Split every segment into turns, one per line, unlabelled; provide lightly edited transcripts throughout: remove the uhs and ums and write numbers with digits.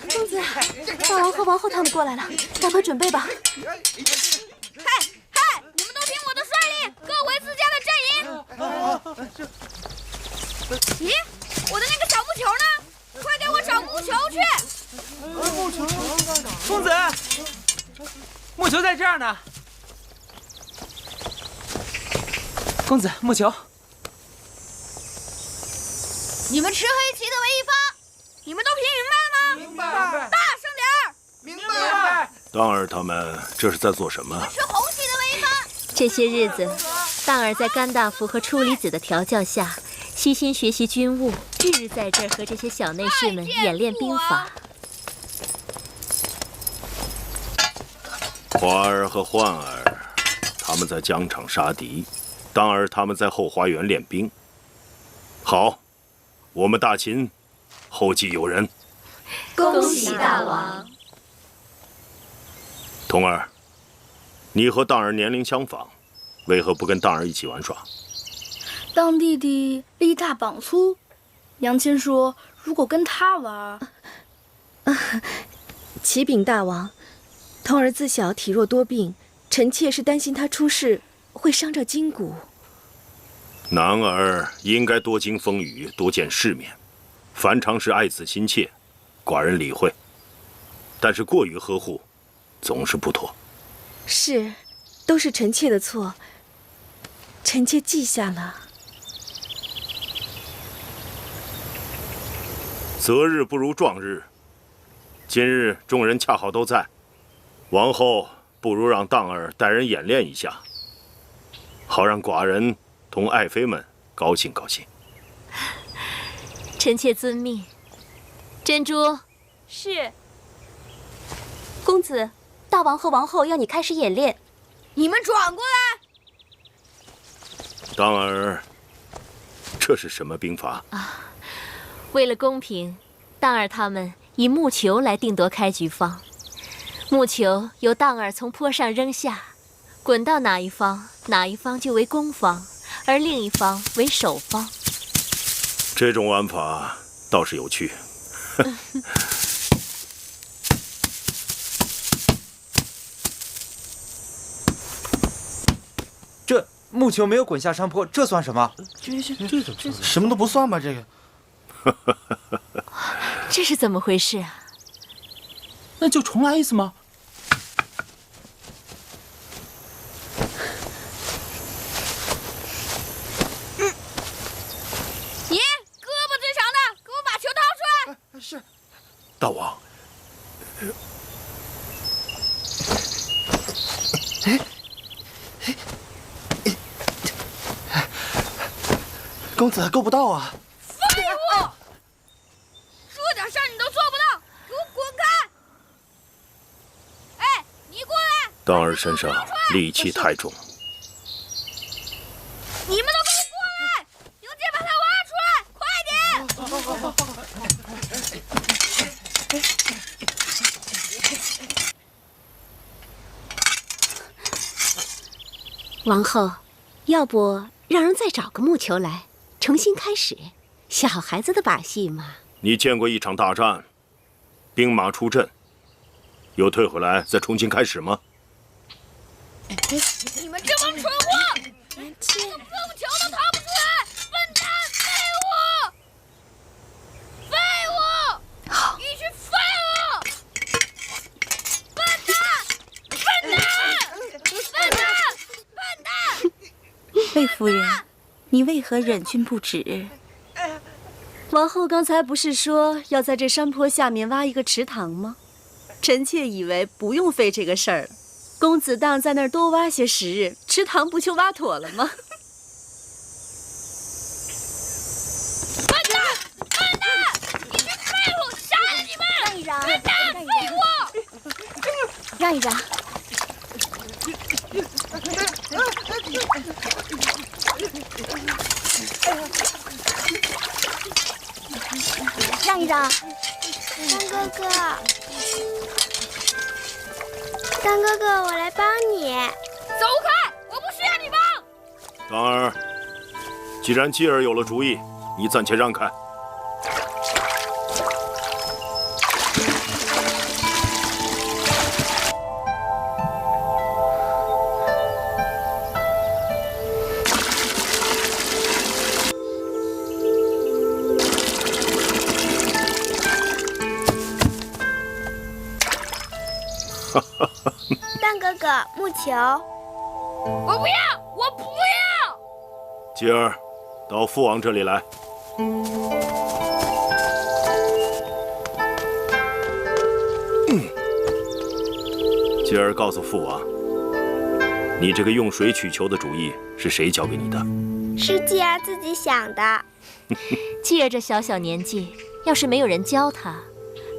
公子，大王和王后他们过来了，赶快准备吧。
嗨，你们都听我的率领，各回自家的阵营。咦，我的那个小木球呢？快给我找木球去！
木球，公子，木球在这儿呢。公子，木球。
你们持黑旗的为一方，你们都听明白了吗？
明白。
大声点儿！
明白。
当儿他们这是在做什么？
持红旗的为一方。
这些日子，当儿在甘大夫和处理子的调教下，悉心学习军务，日日在这儿和这些小内侍们演练兵法。
华儿和焕儿，他们在疆场杀敌，当儿他们在后花园练兵。好，我们大秦后继有人。
恭喜大王！
童儿，你和当儿年龄相仿，为何不跟当儿一起玩耍？
当弟弟力大膀粗，娘亲说如果跟他玩，
启禀大王，童儿自小体弱多病，臣妾是担心他出事会伤着筋骨。
男儿应该多经风雨，多见世面，凡常是爱子心切，寡人理会。但是过于呵护，总是不妥。
是，都是臣妾的错，臣妾记下了。
择日不如撞日，今日众人恰好都在，王后不如让当儿带人演练一下，好让寡人同爱妃们高兴高兴。
臣妾遵命。珍珠，
是。
公子，大王和王后要你开始演练。
你们转过来。
当儿，这是什么兵法？
为了公平，当儿他们以木球来定夺开局方。木球由当儿从坡上扔下，滚到哪一方，哪一方就为攻方，而另一方为守方。
这种玩法倒是有趣。
这木球没有滚下山坡，这算什么？
这什么都不算吧？这个。
这是怎么回事啊？
那就重来一次吗？
你胳膊最长的，给我把球掏出来。
是。
大王。
公子够不到啊！
废物！这点事儿你都做不到，给我滚开！哎，你过来！
当儿身上戾气太重。
你们都给我过来！迎接把他挖出来，快点！
王后，要不让人再找个木球来，重新开始？小孩子的把戏嘛。
你见过一场大战，兵马出阵，又退回来再重新开始吗？
你们这帮蠢货，连个碰球都掏不出来！笨蛋，废物！废物！
好，
一群废物！笨蛋！笨蛋！笨蛋！笨蛋！
魏夫人，你为何忍俊不止？
王后刚才不是说要在这山坡下面挖一个池塘吗？臣妾以为不用费这个事儿了。公子当在那儿多挖些时日，池塘不就挖妥了吗？
笨蛋！笨蛋！一群废物！杀了你们！
让一让！
笨蛋！废物！
让一让！让一让！
当哥哥，当哥哥，我来帮你。
走开！我
刚儿，既然继儿有了主意，你暂且让开。
蛋哥哥，木球。
我不要，我不要！
继儿，到父王这里来。继儿告诉父王，你这个用水取球的主意是谁教给你的？
是继儿自己想的。
继儿这小小年纪，要是没有人教他，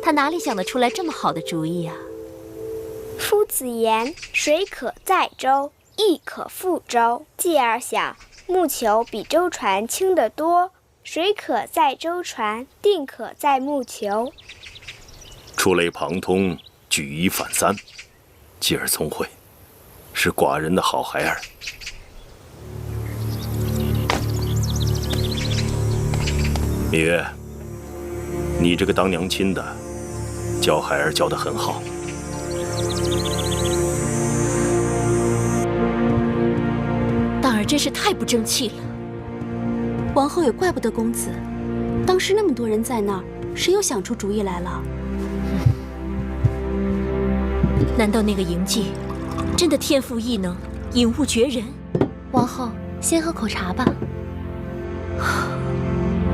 他哪里想得出来这么好的主意啊？
夫子言：水可载舟，亦可覆舟。继儿想，木球比舟船轻得多，水可载舟船，定可载木球。
触类旁通，举一反三，继儿聪慧，是寡人的好孩儿。芈月，你这个当娘亲的，教孩儿教得很好。
当儿真是太不争气了。
王后也怪不得公子，当时那么多人在那儿，谁又想出主意来了？
难道那个嬴稷真的天赋异能，引物绝人？
王后，先喝口茶吧。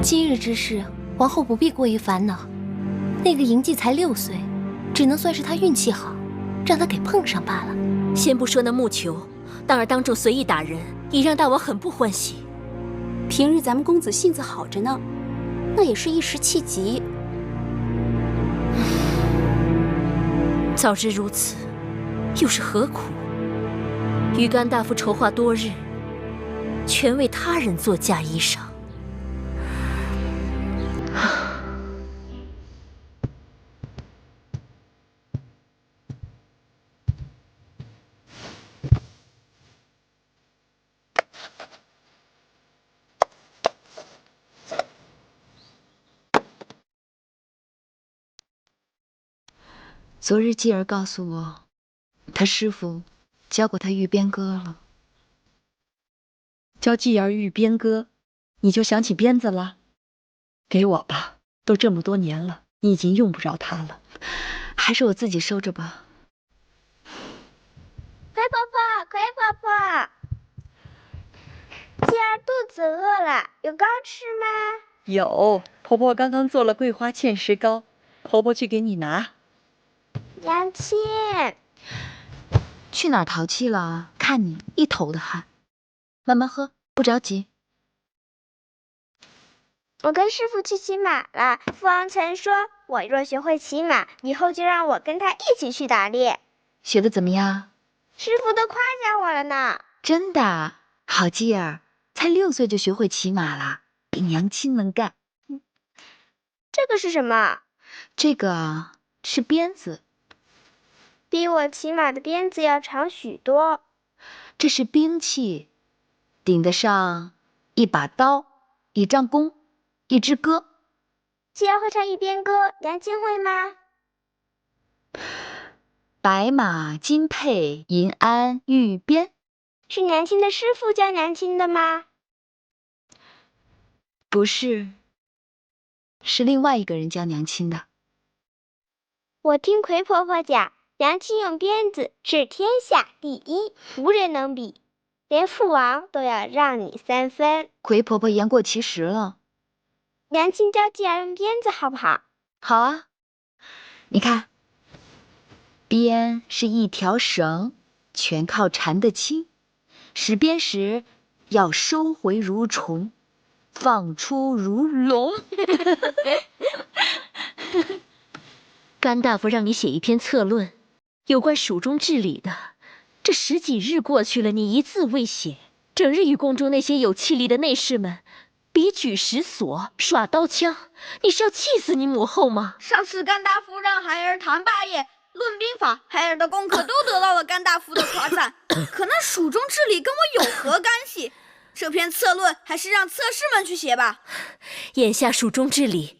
今日之事，王后不必过于烦恼。那个嬴稷才6岁，只能算是他运气好，让他给碰上罢了。
先不说那木球，当儿当众随意打人，已让大王很不欢喜。
平日咱们公子性子好着呢，那也是一时气急。
早知如此，又是何苦？与甘大夫筹划多日，全为他人做嫁衣裳。
昨日继儿告诉我，他师傅教过他玉鞭歌了。
教继儿玉鞭歌，你就想起鞭子了？给我吧，都这么多年了，你已经用不着它了，
还是我自己收着吧。
葵婆婆，葵婆婆，继儿肚子饿了，有糕吃吗？
有，婆婆刚刚做了桂花芡实糕，婆婆去给你拿。
娘亲，
去哪儿淘气了？看你一头的汗，慢慢喝，不着急。
我跟师傅去骑马了，父王曾说，我若学会骑马，以后就让我跟他一起去打猎。
学得怎么样？
师傅都夸奖我了呢。
真的？好继儿，才6岁就学会骑马了，比娘亲能干。
这个是什么？
这个是鞭子。
比我骑马的鞭子要长许多。
这是兵器，顶得上一把刀、一张弓、一支戈。
继儿会唱玉鞭歌，娘亲会吗？
白马金佩银鞍玉鞭，
是娘亲的师傅教娘亲的吗？
不是，是另外一个人教娘亲的。
我听葵婆婆讲，娘亲用鞭子是天下第一，无人能比，连父王都要让你3分。
葵婆婆言过其实了。
娘亲教继儿用鞭子好不好？
好啊，你看，鞭是一条绳，全靠缠得轻，使鞭时要收回如虫，放出如龙。
甘大夫让你写一篇策论，有关蜀中治理的。这10几日过去了，你一字未写，整日与宫中那些有气力的内侍们比举石锁、耍刀枪，你是要气死你母后吗？
上次甘大夫让孩儿谈霸业、论兵法，孩儿的功课都得到了甘大夫的夸赞。可那蜀中治理跟我有何干系？这篇策论还是让策士们去写吧。
眼下蜀中之礼，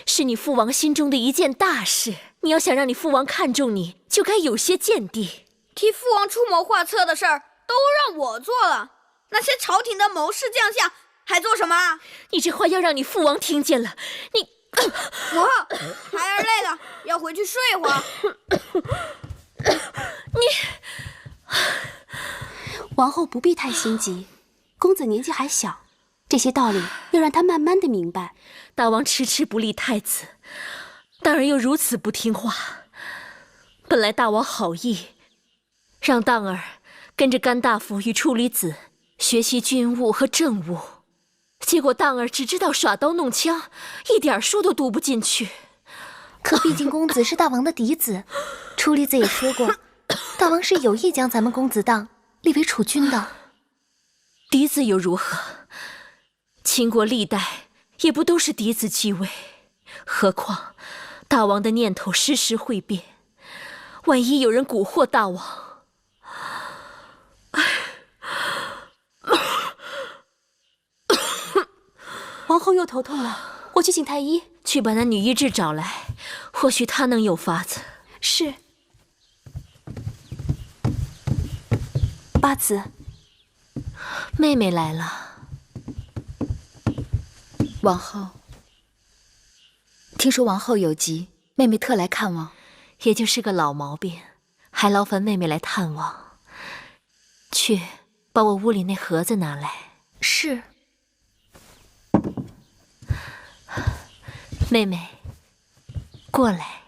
是你父王心中的一件大事。你要想让你父王看重你，就该有些见地。
替父王出谋划策的事儿都让我做了，那些朝廷的谋士将相还做什么啊？
你这话要让你父王听见了，你……
母后，孩儿累了，要回去睡会儿。
王后不必太心急，公子年纪还小，这些道理要让他慢慢的明白。
大王迟迟不立太子，当儿又如此不听话。本来大王好意，让当儿跟着甘大夫与处女子学习军务和政务，结果当儿只知道耍刀弄枪，一点书都读不进去。
可毕竟公子是大王的嫡子，处女子也说过，大王是有意将咱们公子荡立为储君的。
嫡子又如何？秦国历代也不都是嫡子继位，何况大王的念头时时会变，万一有人蛊惑大王，
王后又头痛了，我去请太医。
去把那女医治找来，或许她能有法子。
是。八子，
妹妹来了。
王后，听说王后有疾，妹妹特来看望。
也就是个老毛病，还劳烦妹妹来探望。去，把我屋里那盒子拿来。
是。
妹妹，过来。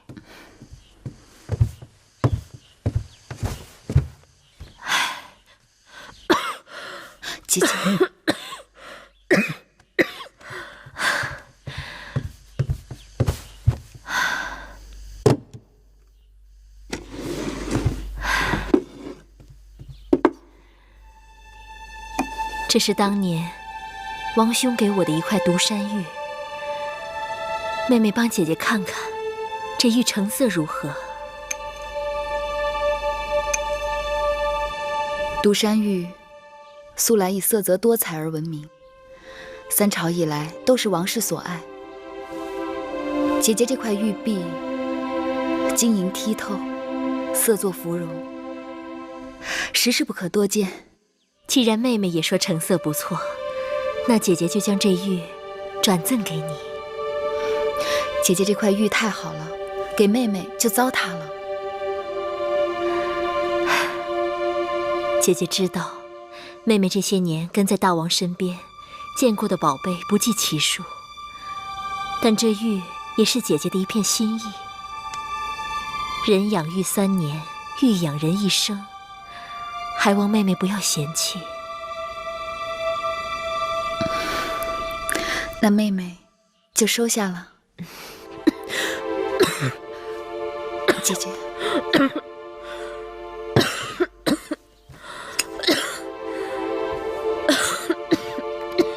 姐姐。
这是当年王兄给我的一块独山玉，妹妹帮姐姐看看，这玉成色如何？
独山玉素来以色泽多彩而闻名，三朝以来都是王室所爱。姐姐这块玉璧晶莹剔透，色作芙蓉，实是不可多见。
既然妹妹也说成色不错，那姐姐就将这玉转赠给你。
姐姐这块玉太好了，给妹妹就糟蹋了。
姐姐知道，妹妹这些年跟在大王身边，见过的宝贝不计其数，但这玉也是姐姐的一片心意。人养玉3年，玉养人一生，还望妹妹不要嫌弃。
那妹妹就收下了。姐姐，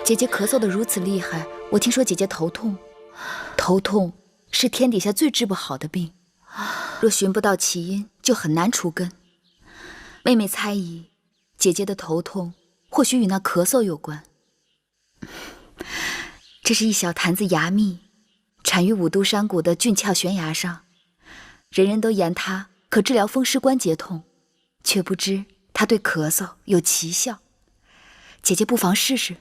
姐姐咳嗽得如此厉害，我听说姐姐头痛。头痛是天底下最治不好的病，若寻不到起因，就很难除根。妹妹猜疑，姐姐的头痛或许与那咳嗽有关。这是一小坛子牙蜜，产于五都山谷的峻峭悬崖上，人人都言它可治疗风湿关节痛，却不知它对咳嗽有奇效。姐姐不妨试试。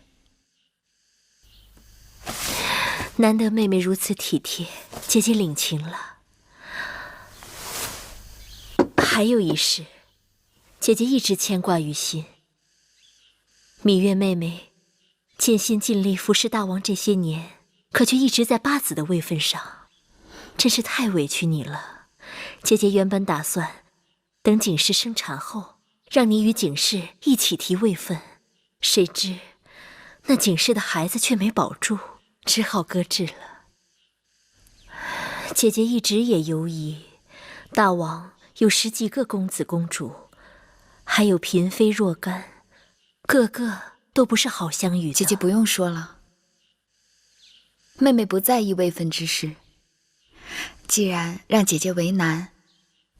难得妹妹如此体贴，姐姐领情了。还有一事，姐姐一直牵挂于心。芈月妹妹尽心尽力服侍大王这些年，可却一直在八子的位分上，真是太委屈你了。姐姐原本打算等景氏生产后，让你与景氏一起提位分，谁知那景氏的孩子却没保住，只好搁置了。姐姐一直也犹疑，大王有10几个公子公主，还有嫔妃若干，个个都不是好相与的。
姐姐不用说了，妹妹不在意位分之事。既然让姐姐为难，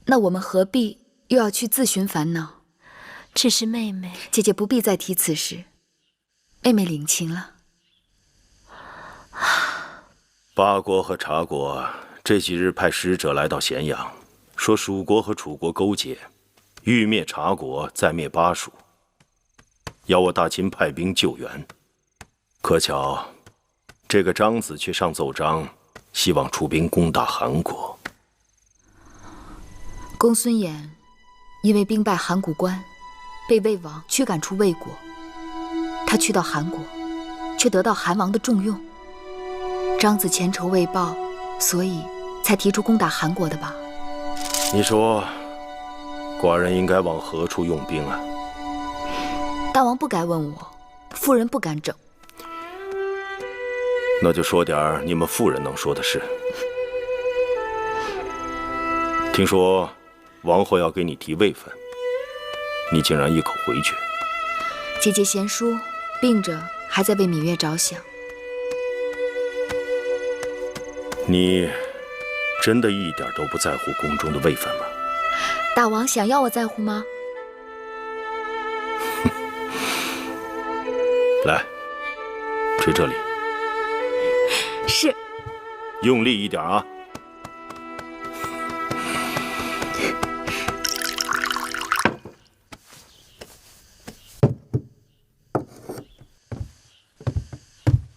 那我们何必又要去自寻烦恼？
只是妹妹，
姐姐不必再提此事。妹妹领情了。
八国和察国这几日派使者来到咸阳，说蜀国和楚国勾结，欲灭察国，再灭巴蜀，要我大秦派兵救援。可巧，这个张子却上奏章，希望出兵攻打韩国。
公孙衍因为兵败函谷关，被魏王驱赶出魏国。他去到韩国，却得到韩王的重用。张子前仇未报，所以才提出攻打韩国的吧？
你说，寡人应该往何处用兵啊？
大王不该问我，妇人不敢整。
那就说点你们妇人能说的事。听说王后要给你提位分，你竟然一口回绝。
姐姐贤淑，病着还在为芈月着想。
你真的一点都不在乎宫中的位分吗？
大王想要我在乎吗？
来，捶这里。
是。
用力一点啊！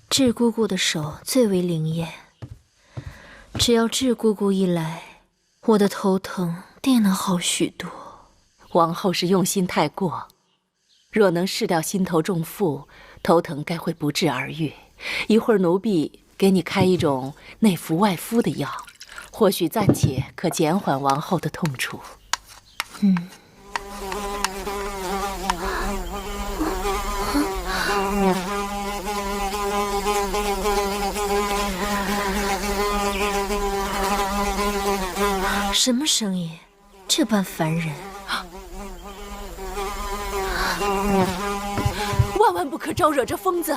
智姑姑的手最为灵验，只要智姑姑一来，我的头疼定能好许多。
王后是用心太过，若能试掉心头重负，头疼该会不治而愈。一会儿奴婢给你开一种内服外敷的药，或许暂且可减缓王后的痛楚。
什么声音？这般烦人！
万万不可招惹这疯子！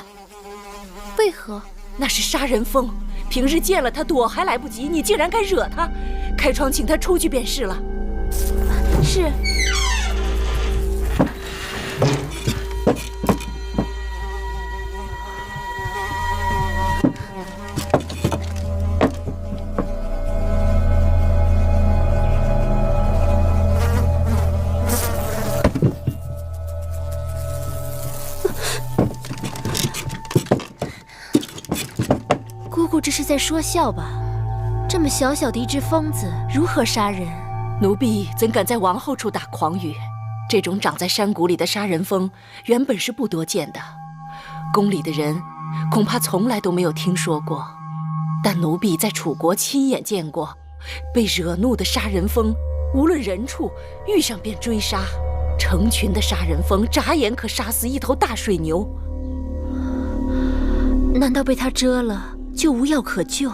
为何？
那是杀人疯，平日见了他躲还来不及，你竟然敢惹他！开窗请他出去便是了。
是。
姑姑这是在说笑吧？这么小小的一只疯子，如何杀人？
奴婢怎敢在王后处打诳语？这种长在山谷里的杀人疯，原本是不多见的，宫里的人恐怕从来都没有听说过。但奴婢在楚国亲眼见过，被惹怒的杀人疯，无论人处，遇上便追杀，成群的杀人疯眨眼可杀死一头大水牛。
难道被他蛰了，就无药可救？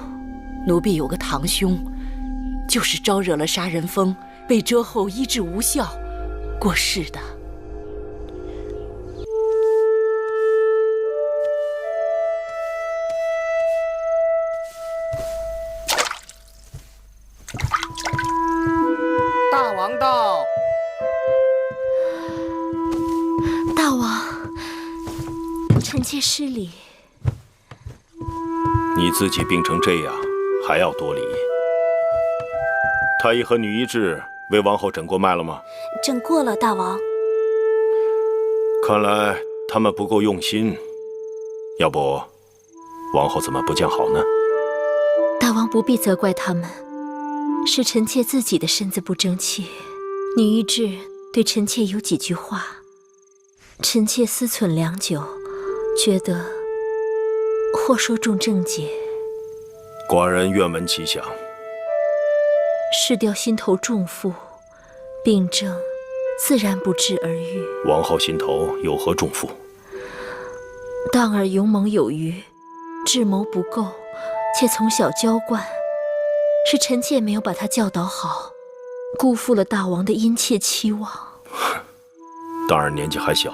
奴婢有个堂兄，就是招惹了杀人疯，被蛰后医治无效，过世的。
大王到！
大王，臣妾失礼。
你自己病成这样，还要多礼？太医和女医治为王后诊过脉了吗？
诊过了，大王。
看来他们不够用心，要不，王后怎么不见好呢？
大王不必责怪他们，是臣妾自己的身子不争气。女医治对臣妾有几句话，臣妾思忖良久，觉得或说中症结。
寡人愿闻其详。
试掉心头重负，病症自然不治而愈。
王后心头有何重负？
当儿勇猛有余，智谋不够，且从小娇惯，是臣妾没有把他教导好，辜负了大王的殷切期望。
当儿年纪还小，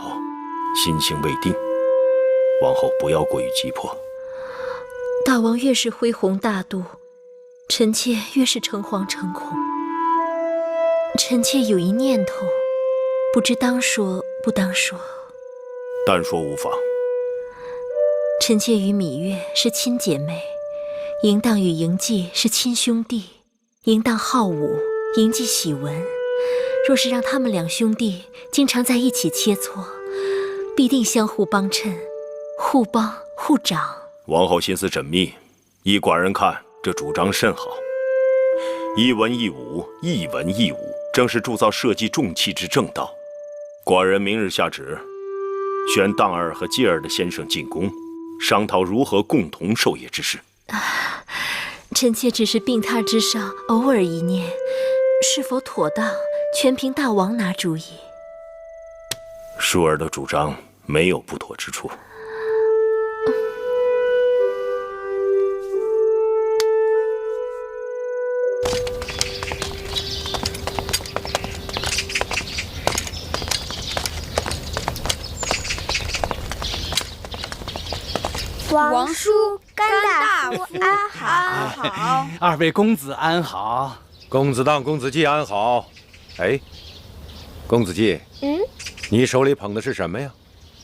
心性未定，王后不要过于急迫。
大王越是恢宏大度，臣妾越是诚惶诚恐。臣妾有一念头，不知当说不当说。
但说无妨。
臣妾与芈月是亲姐妹，嬴荡与嬴稷是亲兄弟。嬴荡好武，嬴稷喜文。若是让他们两兄弟经常在一起切磋，必定相互帮衬，互帮互长。
王后心思缜密，依寡人看，这主张甚好。一文一武，一文一武，正是铸造社稷重器之正道。寡人明日下旨，选荡儿和继儿的先生进宫，商讨如何共同授业之事。
臣妾只是病榻之上偶尔一念，是否妥当，全凭大王拿主意。
淑儿的主张没有不妥之处。
王叔、甘大夫安好。
安好。
二位公子安好。
公子荡、公子季安好。哎，公子季，你手里捧的是什么呀？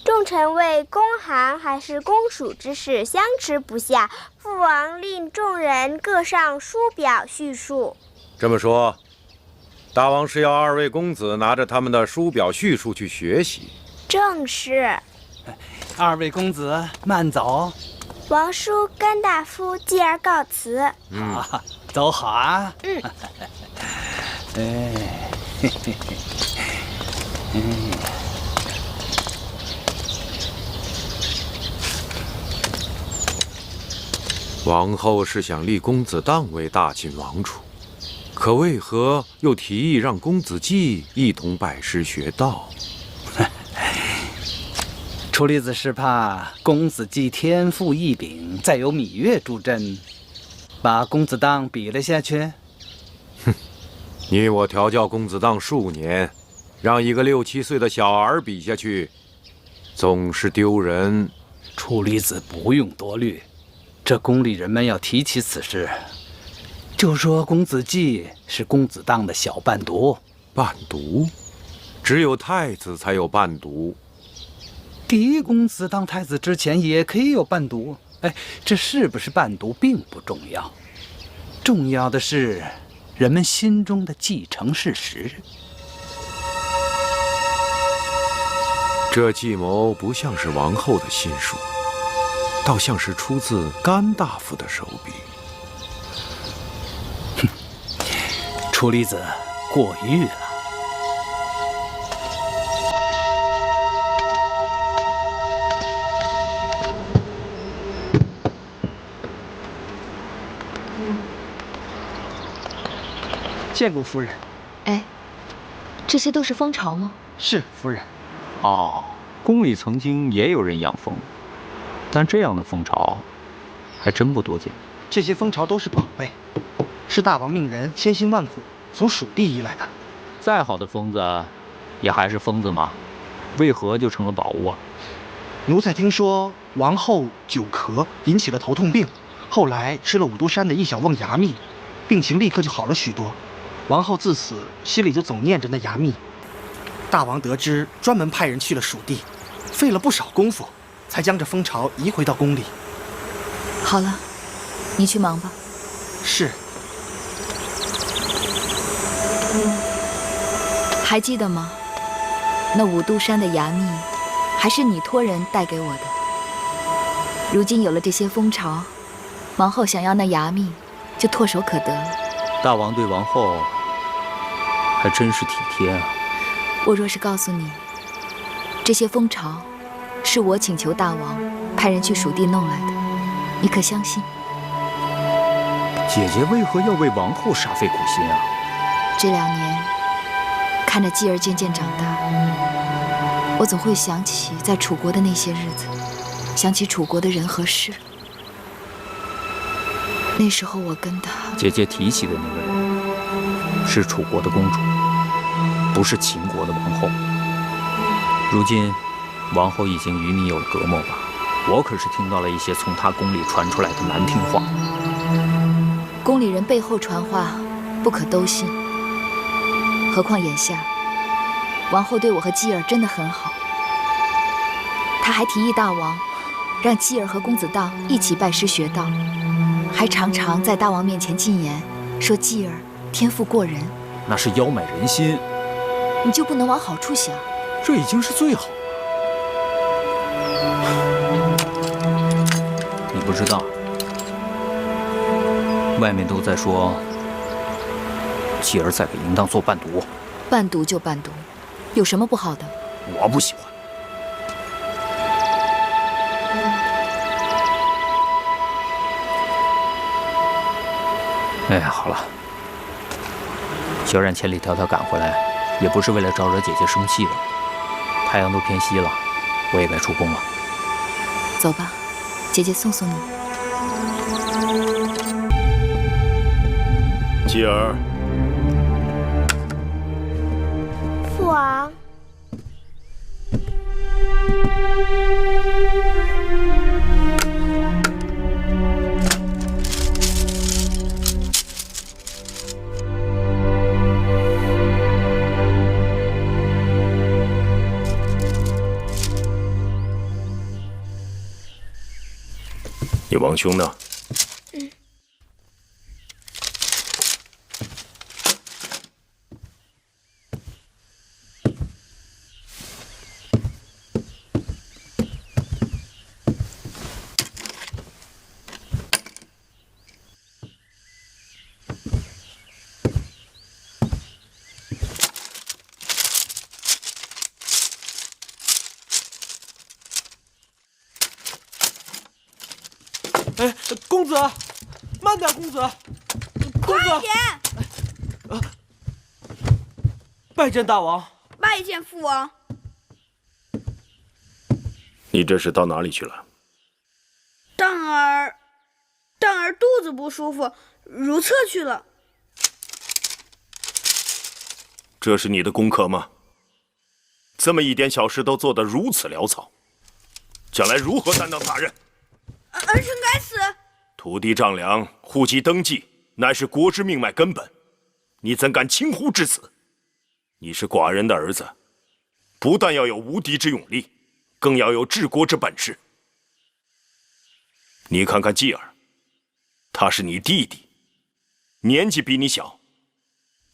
众臣为公函还是公署之事相持不下，父王令众人各上书表叙述。
这么说，大王是要二位公子拿着他们的书表叙述去学习？
正是。
二位公子慢走。
王叔、甘大夫继而告辞。
好，走好啊。
王后是想立公子荡为大秦王储，可为何又提议让公子季一同拜师学道？
楚离子是怕公子季天赋异禀，再有芈月助阵，把公子荡比了下去。
哼，你我调教公子荡数年，让一个6、7岁的小儿比下去，总是丢人。
楚离子不用多虑，这宫里人们要提起此事，就说公子季是公子荡的小伴读。
伴读？只有太子才有伴读。
嫡公子当太子之前也可以有伴读。哎，这是不是伴读并不重要，重要的是人们心中的继承事实。
这计谋不像是王后的心术，倒像是出自甘大夫的手笔。
哼，楚离子过誉了。
见过夫人。
哎，这些都是蜂巢吗？
是夫人。
哦，宫里曾经也有人养蜂，但这样的蜂巢还真不多见。
这些蜂巢都是宝贝，是大王命人千辛万苦从蜀地移来的。
再好的蜂子，也还是蜂子嘛，为何就成了宝物啊？
奴才听说王后久咳引起了头痛病，后来吃了五都山的一小瓮牙蜜，病情立刻就好了许多。王后自此心里就总念着那牙蜜。大王得知，专门派人去了蜀地，费了不少功夫，才将这蜂巢移回到宫里。
好了，你去忙吧。
是。
还记得吗？那五都山的牙蜜，还是你托人带给我的。如今有了这些蜂巢，王后想要那牙蜜，就唾手可得了。
大王对王后还真是体贴啊。
我若是告诉你，这些蜂巢是我请求大王派人去蜀地弄来的，你可相信？
姐姐为何要为王后煞费苦心啊？
这2年，看着继儿渐渐长大，我总会想起在楚国的那些日子，想起楚国的人和事。那时候我跟他……
姐姐提起的那个人，是楚国的公主，不是秦国的王后。如今，王后已经与你有了隔膜吧？我可是听到了一些从她宫里传出来的难听话。
宫里人背后传话，不可都信。何况眼下，王后对我和继儿真的很好。她还提议大王让继儿和公子荡一起拜师学道，还常常在大王面前进言，说继儿天赋过人。
那是妖买人心，
你就不能往好处想？
这已经是最好了。你不知道，外面都在说继儿在给淫荡做伴读。
伴读就伴读，有什么不好的？
我不喜欢。哎呀，好了，小冉千里迢迢赶回来，也不是为了招惹姐姐生气的。太阳都偏西了，我也该出宫了。
走吧，姐姐送送你。
继儿，
父王。
你王兄呢？
哎，公子，慢点，公子，公子，
快点！
拜见大王，
拜见父王。
你这是到哪里去了？
荡儿肚子不舒服，如厕去了。
这是你的功课吗？这么一点小事都做得如此潦草，将来如何担当大任？
儿臣该死。
土地丈量、户籍登记，乃是国之命脉根本，你怎敢轻忽至此？你是寡人的儿子，不但要有无敌之勇力，更要有治国之本事。你看看继儿，他是你弟弟，年纪比你小，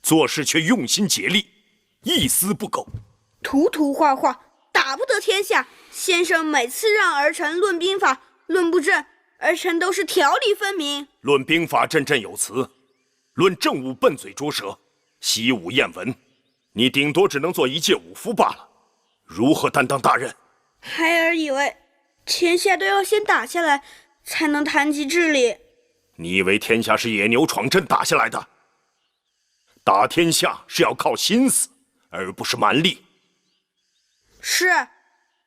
做事却用心竭力，一丝不苟。
涂涂画画，打不得天下。先生每次让儿臣论兵法、论布阵，儿臣都是条理分明。
论兵法振振有词，论政务笨嘴拙舌，习武厌文，你顶多只能做一介武夫罢了，如何担当大任？
孩儿以为天下都要先打下来，才能谈及治理。
你以为天下是野牛闯阵打下来的？打天下是要靠心思，而不是蛮力。
是，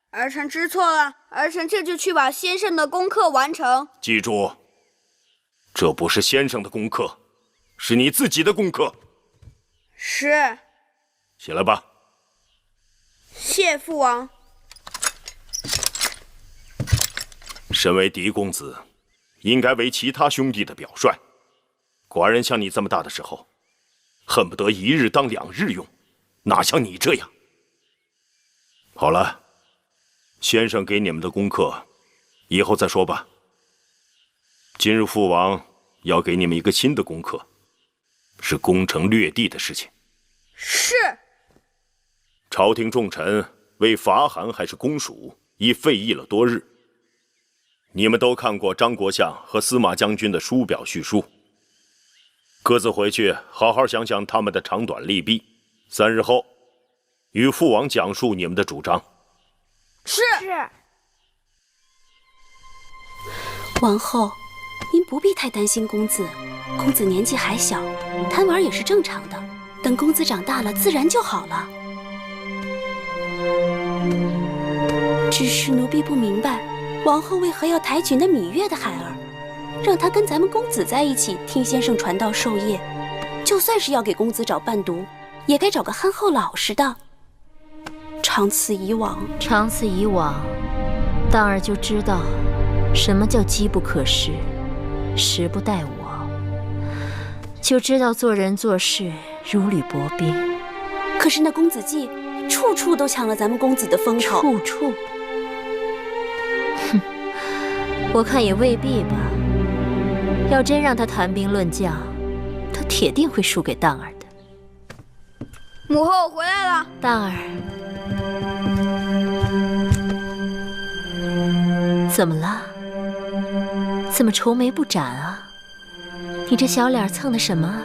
儿臣知错了，儿臣这就去把先生的功课完成。
记住，这不是先生的功课，是你自己的功课。
是。
起来吧。
谢父王。
身为嫡公子，应该为其他兄弟的表率。寡人像你这么大的时候，恨不得一日当2日用，哪像你这样。好了，先生给你们的功课，以后再说吧。今日父王要给你们一个新的功课，是攻城略地的事情。
是。
朝廷重臣为伐韩还是攻蜀，已费议了多日。你们都看过张国相和司马将军的书表叙述，各自回去好好想想他们的长短利弊。3日后，与父王讲述你们的主张。
是。
王后，您不必太担心公子，公子年纪还小，贪玩也是正常的。等公子长大了，自然就好了。只是奴婢不明白，王后为何要抬举那芈月的孩儿，让她跟咱们公子在一起听先生传道授业？就算是要给公子找伴读，也该找个憨厚老实的。长此以往，
荡儿就知道什么叫机不可失，时不待我，就知道做人做事如履薄冰。
可是那公子季处处都抢了咱们公子的风头，
处处。哼，我看也未必吧。要真让他谈兵论将，他铁定会输给当儿的。
母后回来了。
当儿，怎么了？怎么愁眉不展啊？你这小脸蹭的什么？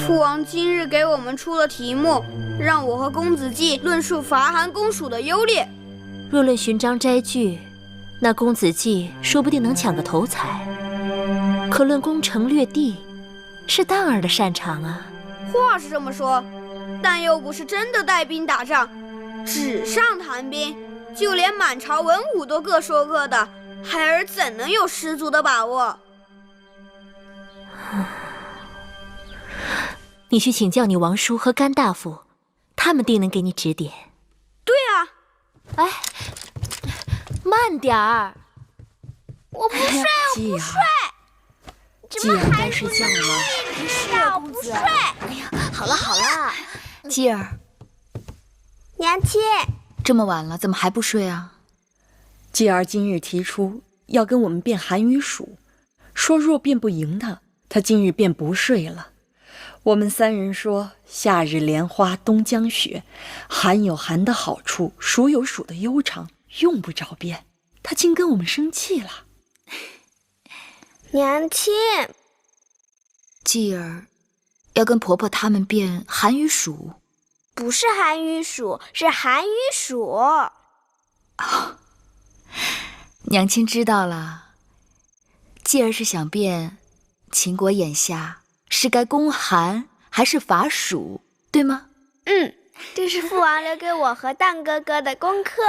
父王今日给我们出了题目，让我和公子季论述伐韩公蜀的优劣。
若论寻章摘句，那公子季说不定能抢个头彩。可论攻城略地，是当儿的擅长啊。
话是这么说，但又不是真的带兵打仗，纸上谈兵，就连满朝文武都各说各的，孩儿怎能有十足的把握？
你去请教你王叔和甘大夫，他们定能给你指点。
对啊。
哎，慢点儿！
我不睡，我不睡。
季儿该睡觉了。
不是，我不睡。
哎呀，好了好了，季儿，
娘亲，
这么晚了，怎么还不睡啊？
继儿今日提出要跟我们辩韩与蜀，说若辩不赢他今日便不睡了。我们三人说，夏日莲花冬将雪，韩有韩的好处，蜀有蜀的悠长，用不着辩。他竟跟我们生气了。
娘亲，
继儿要跟婆婆他们辩韩与蜀，
不是韩与蜀，是韩与蜀。
哦，娘亲知道了。继儿是想辩秦国眼下是该攻韩还是伐蜀，对吗？
这是父王留给我和当哥哥的功课。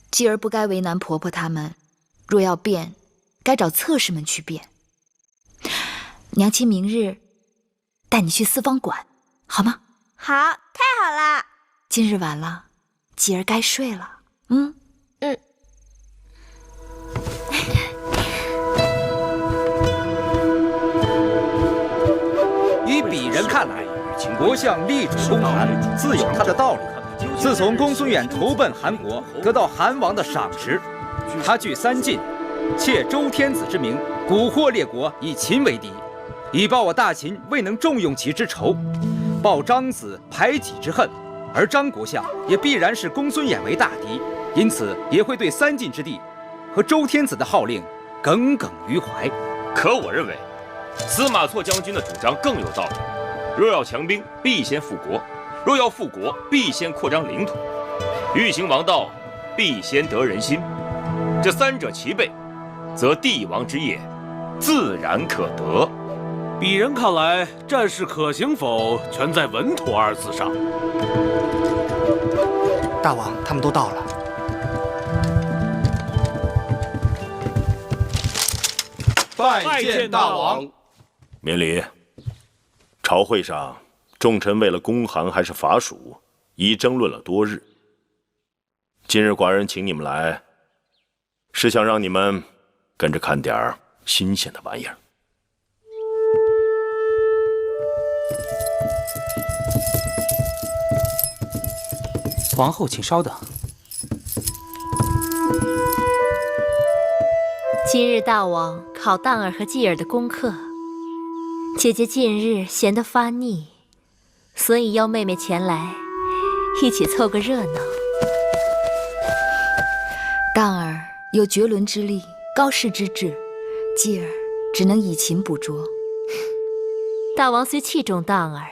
继儿不该为难婆婆他们，若要辩，该找侧室们去辩。娘亲明日带你去四方馆，好吗？
好，太好了。
今日晚了，继儿该睡了。
依鄙人看来，国相力主攻韩，自有他的道理。自从公孙远投奔韩国，得到韩王的赏识，他据三晋，窃周天子之名，蛊惑列国，以秦为敌，以报我大秦未能重用其之仇，报张子排己之恨。而张国相也必然视公孙衍为大敌，因此也会对三晋之地和周天子的号令耿耿于怀。
可我认为，司马错将军的主张更有道理。若要强兵，必先富国；若要富国，必先扩张领土。欲行王道，必先得人心。这三者齐备，则帝王之业自然可得。
鄙人看来，战事可行否，全在稳妥二字上。
大王，他们都到了。
拜见大王。免礼。朝会上，众臣为了攻韩还是伐蜀，已争论了多日。今日寡人请你们来，是想让你们跟着看点新鲜的玩意儿。
皇后，请稍等。
今日大王考当儿和继儿的功课，姐姐近日闲得发腻，所以邀妹妹前来，一起凑个热闹。
当儿有绝伦之力，高士之志，继儿只能以勤补拙。
大王虽器重当儿，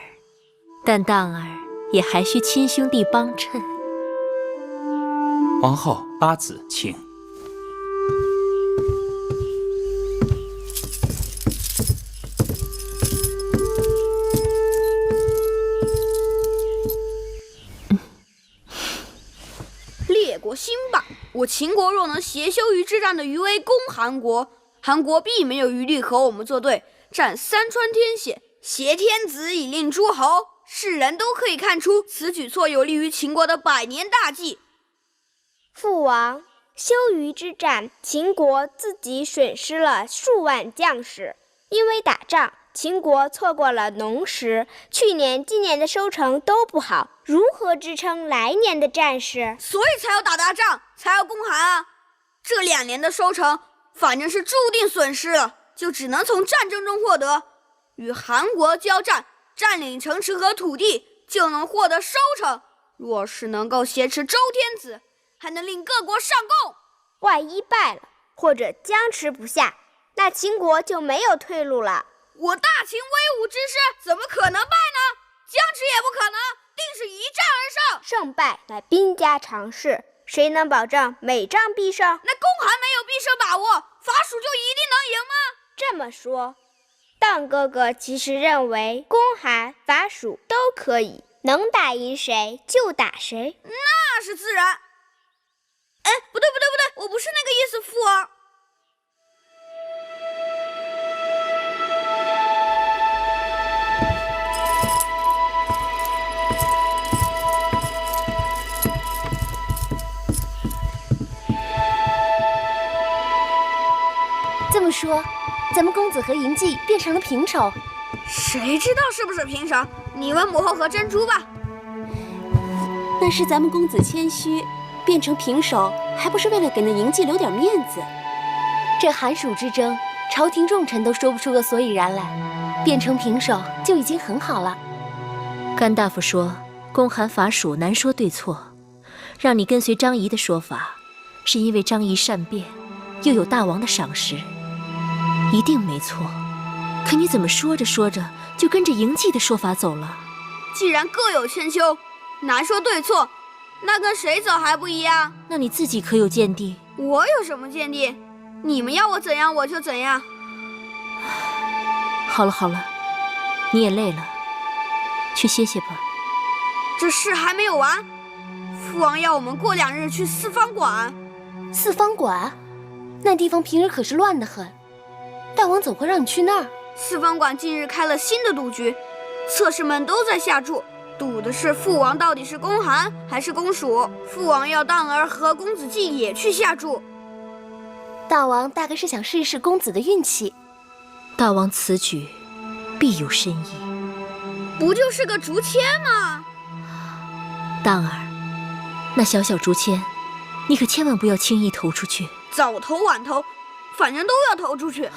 但当儿也还需亲兄弟帮衬。
皇后，八子，请。
列国兴霸，我秦国若能挟羞于之战的余威攻韩国，韩国必没有余力和我们作对，占三川天险，挟天子以令诸侯。世人都可以看出，此举措有利于秦国的百年大计。
父王，羞于之战，秦国自己损失了数万将士。因为打仗，秦国错过了农时，去年、今年的收成都不好，如何支撑来年的战事？
所以才要打大仗，才要攻韩啊！这2年的收成，反正是注定损失了，就只能从战争中获得。与韩国交战，占领城池和土地，就能获得收成。若是能够挟持周天子，还能令各国上贡。
万一败了，或者僵持不下，那秦国就没有退路了。
我大秦威武之师，怎么可能败呢？僵持也不可能，定是一战而胜。
胜败乃兵家常事，谁能保证每仗必胜？
那公韩没有必胜把握，伐蜀就一定能赢吗？
这么说，荡哥哥其实认为公韩、伐蜀都可以，能打赢谁就打谁。
那是自然。哎，不对，我不是那个意思，父王。
这么说，咱们公子和嬴稷变成了平手？
谁知道是不是平手？你问母后和珍珠吧。
那是咱们公子谦虚，变成平手，还不是为了给那嬴稷留点面子？
这韩蜀之争，朝廷重臣都说不出个所以然来，变成平手就已经很好了。
甘大夫说，公韩伐蜀难说对错，让你跟随张仪的说法，是因为张仪善变，又有大王的赏识，一定没错。可你怎么说着说着就跟着嬴稷的说法走了？
既然各有千秋，难说对错，那跟谁走还不一样？
那你自己可有见地？
我有什么见地？你们要我怎样我就怎样。
好了，你也累了，去歇歇吧。
这事还没有完，父王要我们过2日去四方馆。
四方馆？那地方平日可是乱得很，大王怎会让你去那儿？
四方馆近日开了新的赌局，侧室们都在下注，赌的是父王到底是公韩还是公蜀。父王要荡儿和公子季也去下注。
大王大概是想试一试公子的运气。
大王此举必有深意。
不就是个竹签吗？
荡儿，那小小竹签，你可千万不要轻易投出去。
早投晚投，反正都要投出去。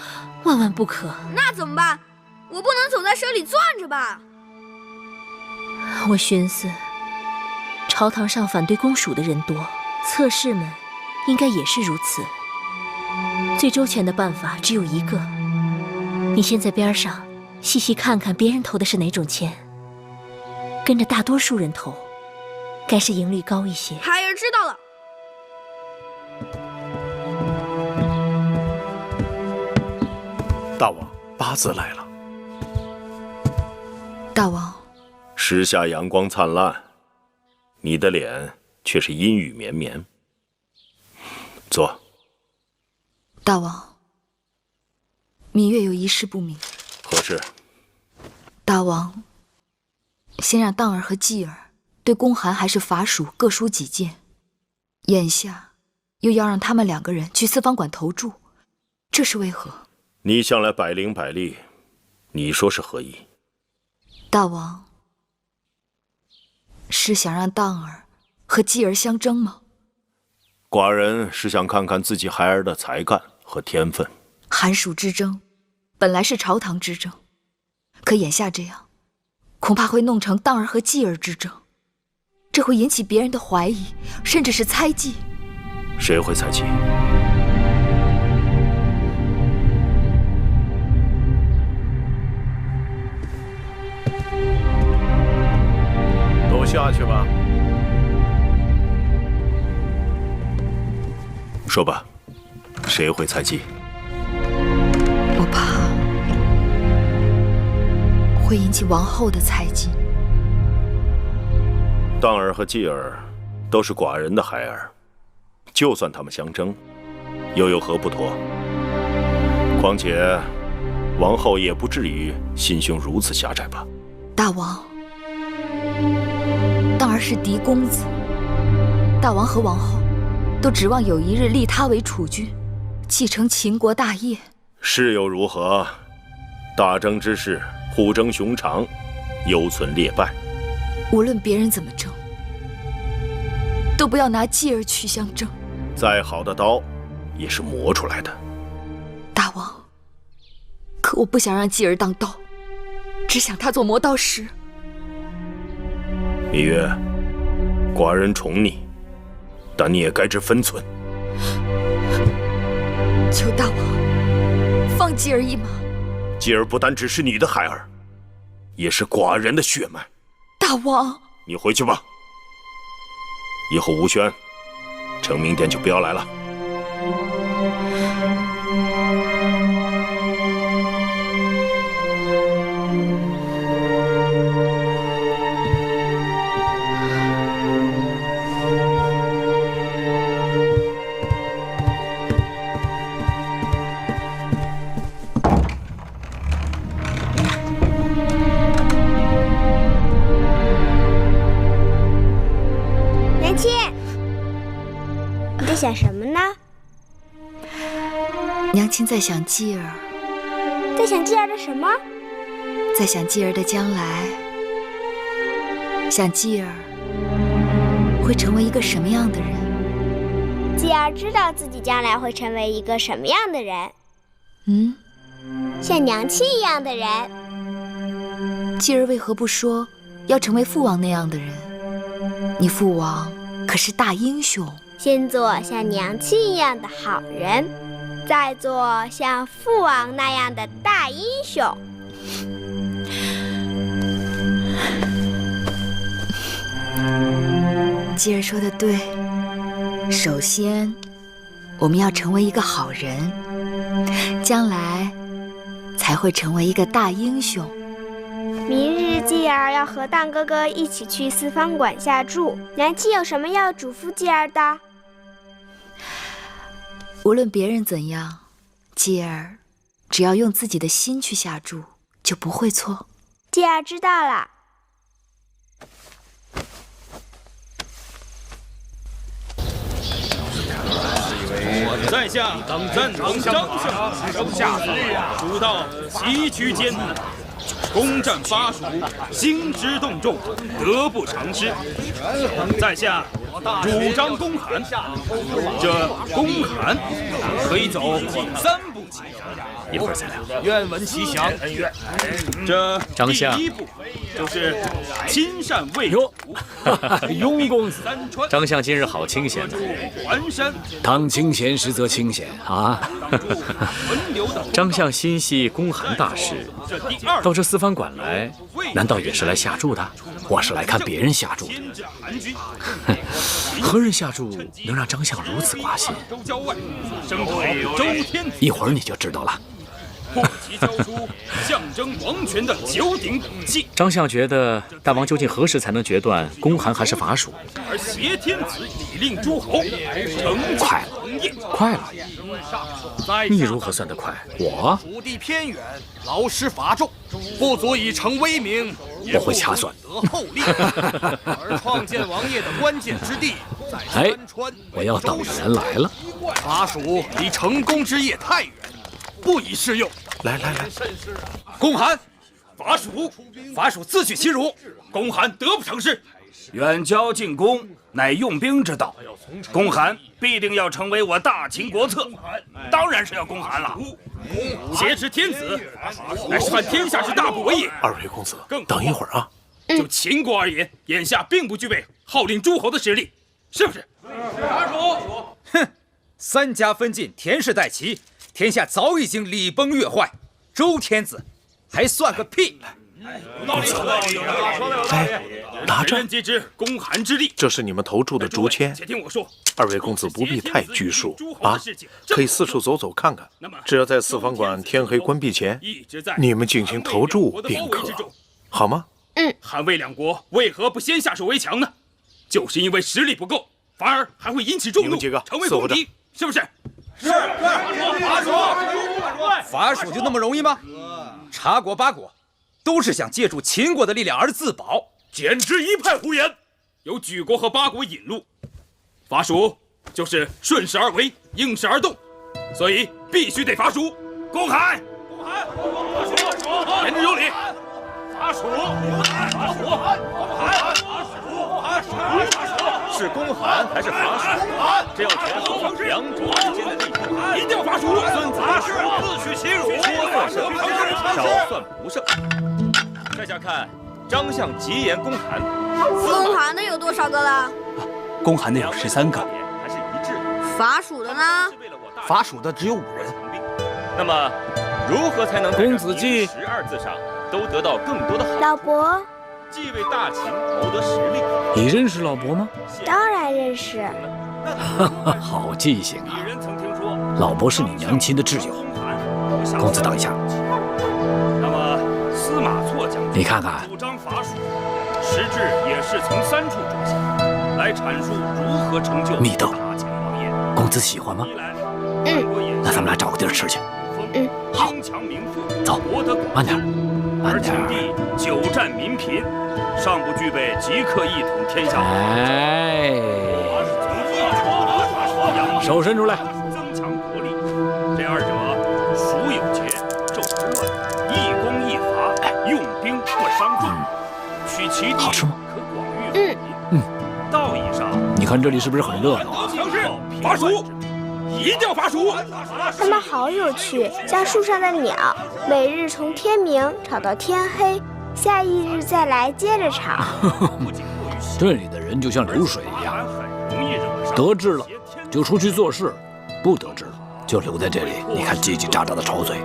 万万不可。
那怎么办？我不能总在手里攥着吧？
我寻思，朝堂上反对公蜀的人多，侧室们应该也是如此。最周全的办法只有一个，你先在边上细细看看别人投的是哪种签，跟着大多数人投，该是赢率高一些。
孩儿知道了。
大王，八字来了。
大王，
时下阳光灿烂，你的脸却是阴雨绵绵。坐。
大王，芈月有一事不明。
何事？
大王，先让荡儿和继儿对公韩还是伐蜀各抒己见，眼下又要让他们2个人去四方馆投注，这是为何？
你向来百灵百力，你说是何意？
大王，是想让荡儿和继儿相争吗？
寡人是想看看自己孩儿的才干和天分。
韩蜀之争本来是朝堂之争，可眼下这样，恐怕会弄成荡儿和继儿之争，这会引起别人的怀疑，甚至是猜忌。
谁会猜忌？都下去吧。说吧，谁会猜忌？
我怕会引起王后的猜忌。
荡儿和继儿都是寡人的孩儿，就算他们相争，又有何不妥？况且，王后也不至于心胸如此狭窄吧？
大王，荡儿是嫡公子，大王和王后都指望有一日立他为储君，继承秦国大业。
是又如何？大争之势，互争熊长，犹存劣败。
无论别人怎么争，都不要拿继儿去相争。
再好的刀，也是磨出来的。
大王，可我不想让继儿当道，只想他做磨刀石。
芈月，寡人宠你，但你也该知分寸。
求大王放继儿一马。
继儿不单只是你的孩儿，也是寡人的血脉。
大王，
你回去吧。以后吴轩、成明殿就不要来了。
想什么呢？
娘亲在想继儿。
在想继儿的什么？
在想继儿的将来，想继儿会成为一个什么样的人。
继儿知道自己将来会成为一个什么样的人。像娘亲一样的人。
继儿为何不说要成为父王那样的人？你父王可是大英雄。
先做像娘亲一样的好人，再做像父王那样的大英雄。
继儿说的对，首先我们要成为一个好人，将来才会成为一个大英雄。
明日继儿要和荡哥哥一起去四方馆下注，娘亲有什么要嘱咐继儿的？
无论别人怎样，继儿只要用自己的心去下注，就不会错。
继儿知道了。
在下赞同张相手下主道崎岖艰难，攻占巴蜀，兴师动众，得不偿失。在下主张公函，这公函可以走3步棋。
一会儿再聊。
愿闻其详。这
张相
第1步就是亲善卫
哟，
雍公子。
张相今日好清闲呐！
环山
当清闲时则清闲啊！张相心系公函大事，到这四方馆来，难道也是来下注的？我是来看别人下注的。何人下注能让张相如此挂心？一会儿你就知道了。
破旗交出，象征王权的9鼎武器。
张相觉得大王究竟何时才能决断公函还是法属？
而挟天子以令诸侯，成
快了，快了！你如何算得快？我
土地偏远，劳师乏众，不足以成威名。
我会掐算。
得厚利，而创建王业的关键之地在山川。
我要等着人来了。
法属离成功之业太远，不宜适用。
来，
公函，法属自取其辱，公函得不偿失。远交近攻，乃用兵之道。公函必定要成为我大秦国策，当然是要公函了。挟持天子，乃是犯天下之大不为也。
二位公子，等一会儿啊。
就秦国而言，眼下并不具备号令诸侯的实力，是不是？
法属，哼，3家分晋，田氏代齐，天下早已经礼崩乐坏，周天子还算个屁！
公子，拿着，
人皆知公函之力，
这是你们投注的竹签。
且听我说，
二位公子不必太拘束啊，可以四处走走看看。只要在四方馆天黑关闭前，你们进行投注便可，好吗？
韩魏2国为何不先下手为强呢？就是因为实力不够，反而还会引起众怒，成为公敌，是不是？
是。法属就那么容易吗？茶国、八国都是想借助秦国的力量而自保，
简直一派胡言！有莒国和八国引路，法属就是顺势而为，应势而动，所以必须得法属。公函，言之有理。法属，
是公函还是法属，这要权衡两种之间的利益。
一定要法属。
孙子自取其辱，说算胜，少算不胜。这下看张相吉言公函，
公函的有多少个了？
公函的有13个。
还是一致的。
法属的呢？
法属的只有5人。
那么，如何才能
公子季
12字上都得到更多的好处？
老伯，
既为大秦谋得实力。
你认识老伯吗？
当然认识。
好记性啊！老伯是你娘亲的挚友。公子等一下。
那么司马错将军
你看看，
主张法属，实质也是从3处着想，来阐述如何成就
密豆
大秦王业。
公子喜欢吗？那咱们俩找个地儿吃去。好，走，慢点，慢点。
而秦地久战民贫，尚不具备即刻一统天下。
哎，手伸出来。
增强国力，这2者孰有节，纣之乱，一攻一伐，用兵不伤众，取其地可广域富民。道义上，
你看这里是不是很热闹啊？
强势，法属。一定要法属！
它们好有趣，像树上的鸟，每日从天明吵到天黑，下一日再来接着吵。
这里的人就像流水一样，得志了就出去做事，不得志了就留在这里。你看叽叽喳喳的吵嘴。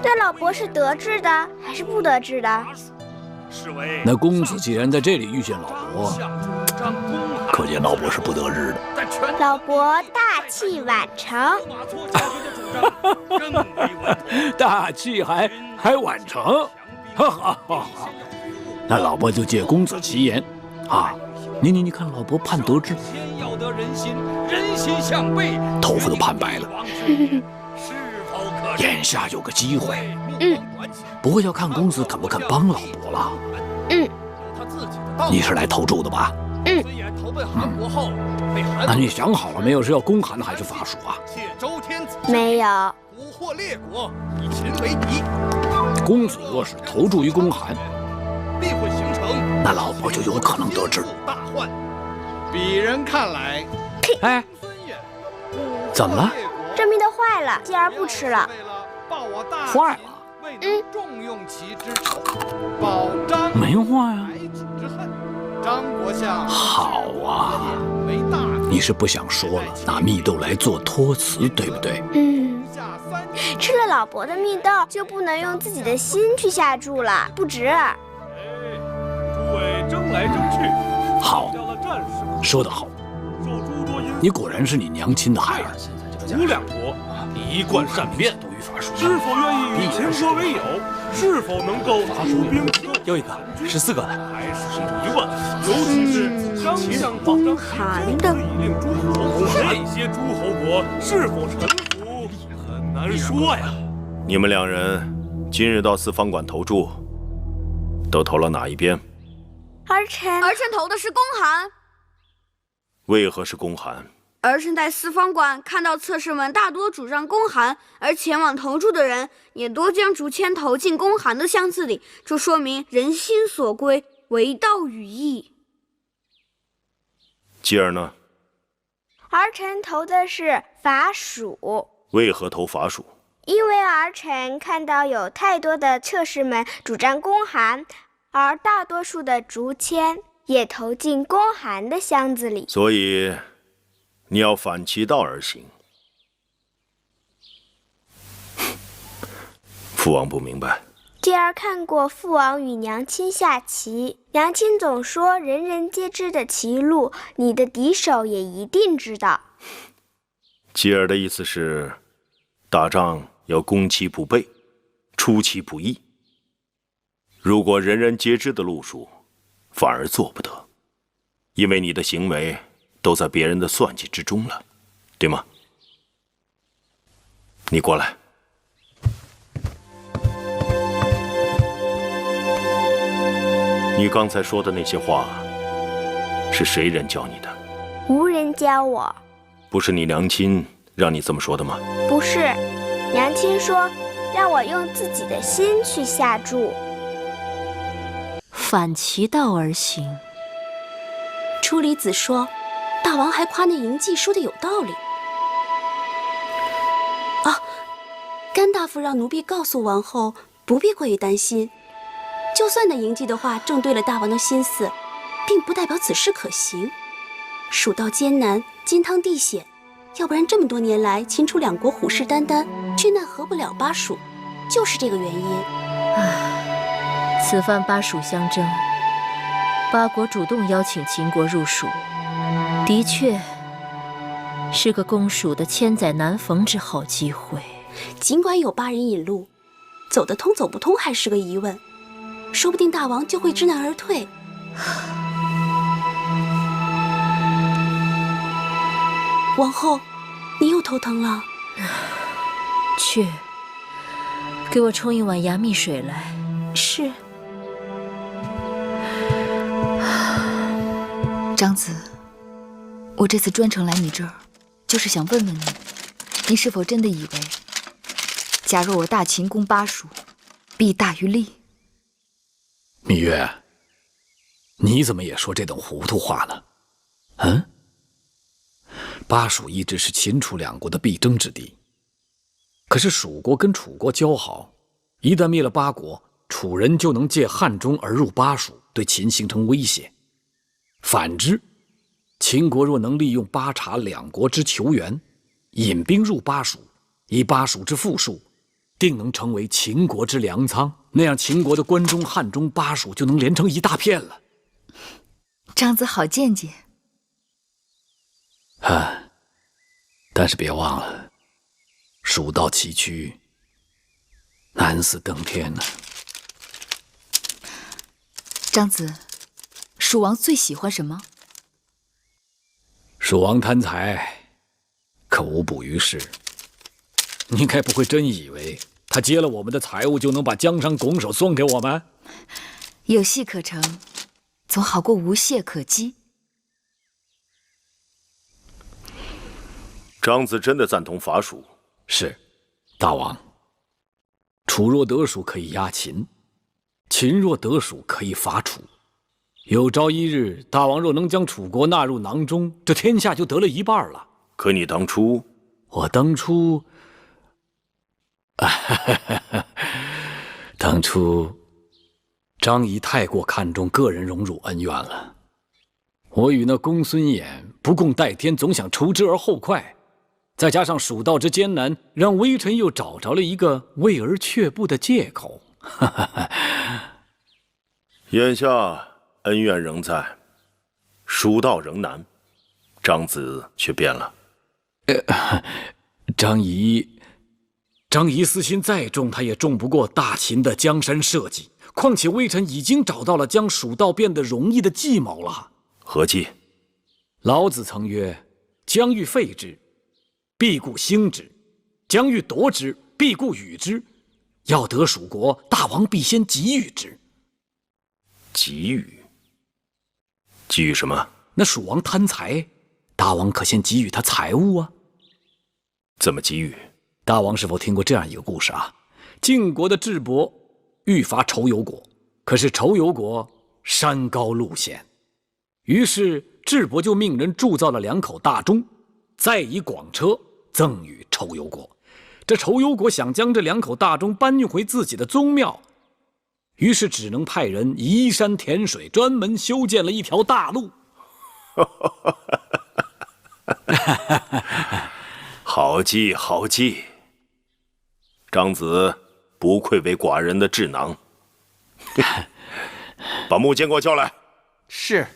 那老伯是得志的还是不得志的？
那公子既然在这里遇见老伯，可见老伯是不得志的。
老伯大器晚成，
大器还晚成，哈哈哈哈！那老伯就借公子吉言，啊，你看老伯盼得志，
天要得人心，人心向背，
头发都盼白了。眼下有个机会，不过要看公子肯不肯帮老伯了。你是来投注的吧？那你想好了没有？是要公函还是法属啊？
没有。
蛊惑列国，以秦为敌。
公子若是投注于公函，
必会形成
那老伯就有可能得志。
大患。鄙人看来，
哎，怎么了？
这蜜豆坏了，继而不吃了。
坏了。
重用其之仇，保张
没坏啊。
之恨。张国相
好啊，你是不想说了，拿蜜豆来做托词，对不对？
吃了老伯的蜜豆，就不能用自己的心去下注了，不值。
诸位争来争去，
好，说得好，你果然是你娘亲的孩儿。
吴两国一贯善变，是否愿意与秦国为友？是否能够出兵？
又一个14个了，
还是疑问。尤其是张相公函的令诸侯，那些诸侯国是否臣服，很难说呀。
你们2人今日到四方馆投注，都投了哪一边？
儿臣投的是公函。
为何是公函？
儿臣在四方馆看到侧室们大多主张公函，而前往投注的人也多将竹签投进公函的箱子里，这说明人心所归，为道与义。
继而呢？
儿臣投的是法属。
为何投法属？
因为儿臣看到有太多的侧室们主张公函，而大多数的竹签也投进公函的箱子里，
所以你要反其道而行。父王不明白。
继而看过父王与娘亲下棋，娘亲总说人人皆知的棋路，你的敌手也一定知道。
继而的意思是，打仗要攻其不备，出其不意。如果人人皆知的路数，反而做不得，因为你的行为都在别人的算计之中了，对吗？你过来。你刚才说的那些话，是谁人教你的？
无人教我。
不是你娘亲让你这么说的吗？
不是，娘亲说让我用自己的心去下注。
反其道而行，
初离子说，大王还夸那嬴稷说的有道理。啊，甘大夫让奴婢告诉王后，不必过于担心。就算那嬴稷的话正对了大王的心思，并不代表此事可行。蜀道艰难，金汤地险，要不然这么多年来，秦楚两国虎视眈眈，却奈何不了巴蜀，就是这个原因。
此番巴蜀相争，巴国主动邀请秦国入蜀，的确是个攻蜀的千载难逢之好机会。
尽管有巴人引路，走得通走不通还是个疑问，说不定大王就会知难而退。王后，你又头疼了？
去，给我冲一碗牙蜜水来。
是。
长子，我这次专程来你这儿，就是想问问你，你是否真的以为，假若我大秦攻巴蜀，弊大于利？
芈月，你怎么也说这种糊涂话呢？巴蜀一直是秦楚两国的必争之地，可是蜀国跟楚国交好，一旦灭了巴国，楚人就能借汉中而入巴蜀，对秦形成威胁。反之，秦国若能利用巴察两国之求援，引兵入巴蜀，以巴蜀之富庶，定能成为秦国之粮仓，那样秦国的关中、汉中、巴蜀就能连成一大片了。
长子好见解。
但是别忘了，蜀道崎岖，难似登天呢。
长子，蜀王最喜欢什么？
蜀王贪财，可无补于事。你该不会真以为他接了我们的财物就能把江山拱手送给我们？
有戏可乘，总好过无懈可击。
长子真的赞同伐蜀？
是，大王。楚若得蜀，可以压秦；秦若得蜀，可以伐楚。有朝一日，大王若能将楚国纳入囊中，这天下就得了一半了。
可你当初，
我当初，当初，张仪太过看重个人荣辱恩怨了。我与那公孙衍不共戴天，总想除之而后快。再加上蜀道之艰难，让微臣又找着了一个畏而却步的借口。
眼下恩怨仍在，蜀道仍难，张子却变了。
张仪私心再重，他也重不过大秦的江山社稷。况且微臣已经找到了将蜀道变得容易的计谋了。
何计？
老子曾曰：“将欲废之，必固兴之；将欲夺之，必固与之。要得蜀国，大王必先给予之。”
给予？给予什么？
那蜀王贪财，大王可先给予他财物啊。
怎么给予？
大王是否听过这样一个故事啊？晋国的智伯欲伐仇尤国，可是仇尤国山高路险，于是智伯就命人铸造了2口大钟，再以广车赠与仇尤国。这仇尤国想将这2口大钟搬运回自己的宗庙，于是只能派人移山填水，专门修建了一条大路。
好计，好计！张子不愧为寡人的智囊。把穆监给我叫来。
是。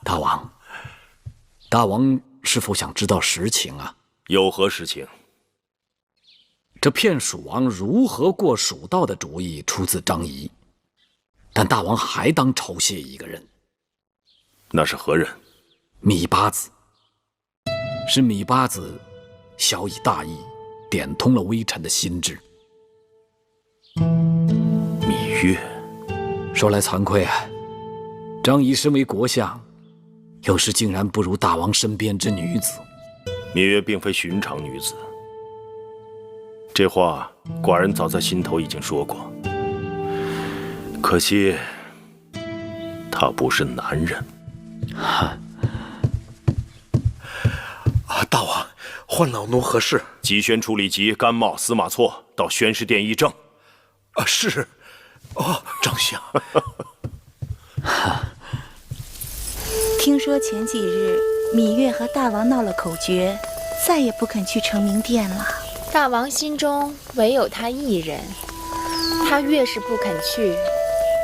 大王是否想知道实情啊？
有何实情？
这骗蜀王如何过蜀道的主意出自张仪，但大王还当酬谢一个人。
那是何人？
芈八子。是芈八子小以大义，点通了微臣的心智。
芈月，
说来惭愧啊，张仪身为国相，有时竟然不如大王身边之女子。
芈月并非寻常女子，这话寡人早在心头已经说过。可惜，他不是男人。
大王，唤老奴何事？
急宣处理及甘茂、司马错到宣师殿议政。
是。丞相。
听说前几日芈月和大王闹了口诀，再也不肯去成明殿了。
大王心中唯有他一人，他越是不肯去，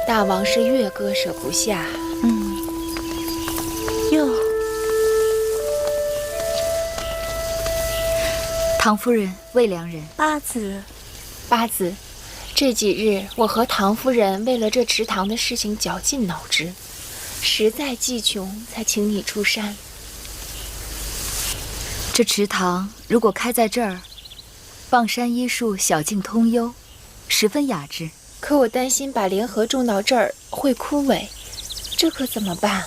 大王是越割舍不下。
哟，
唐夫人、魏良人、
八子，
这几日我和唐夫人为了这池塘的事情绞尽脑汁，实在计穷，才请你出山。
这池塘如果开在这儿，傍山依树，小径通幽，十分雅致。
可我担心把莲荷种到这儿会枯萎，这可怎么办？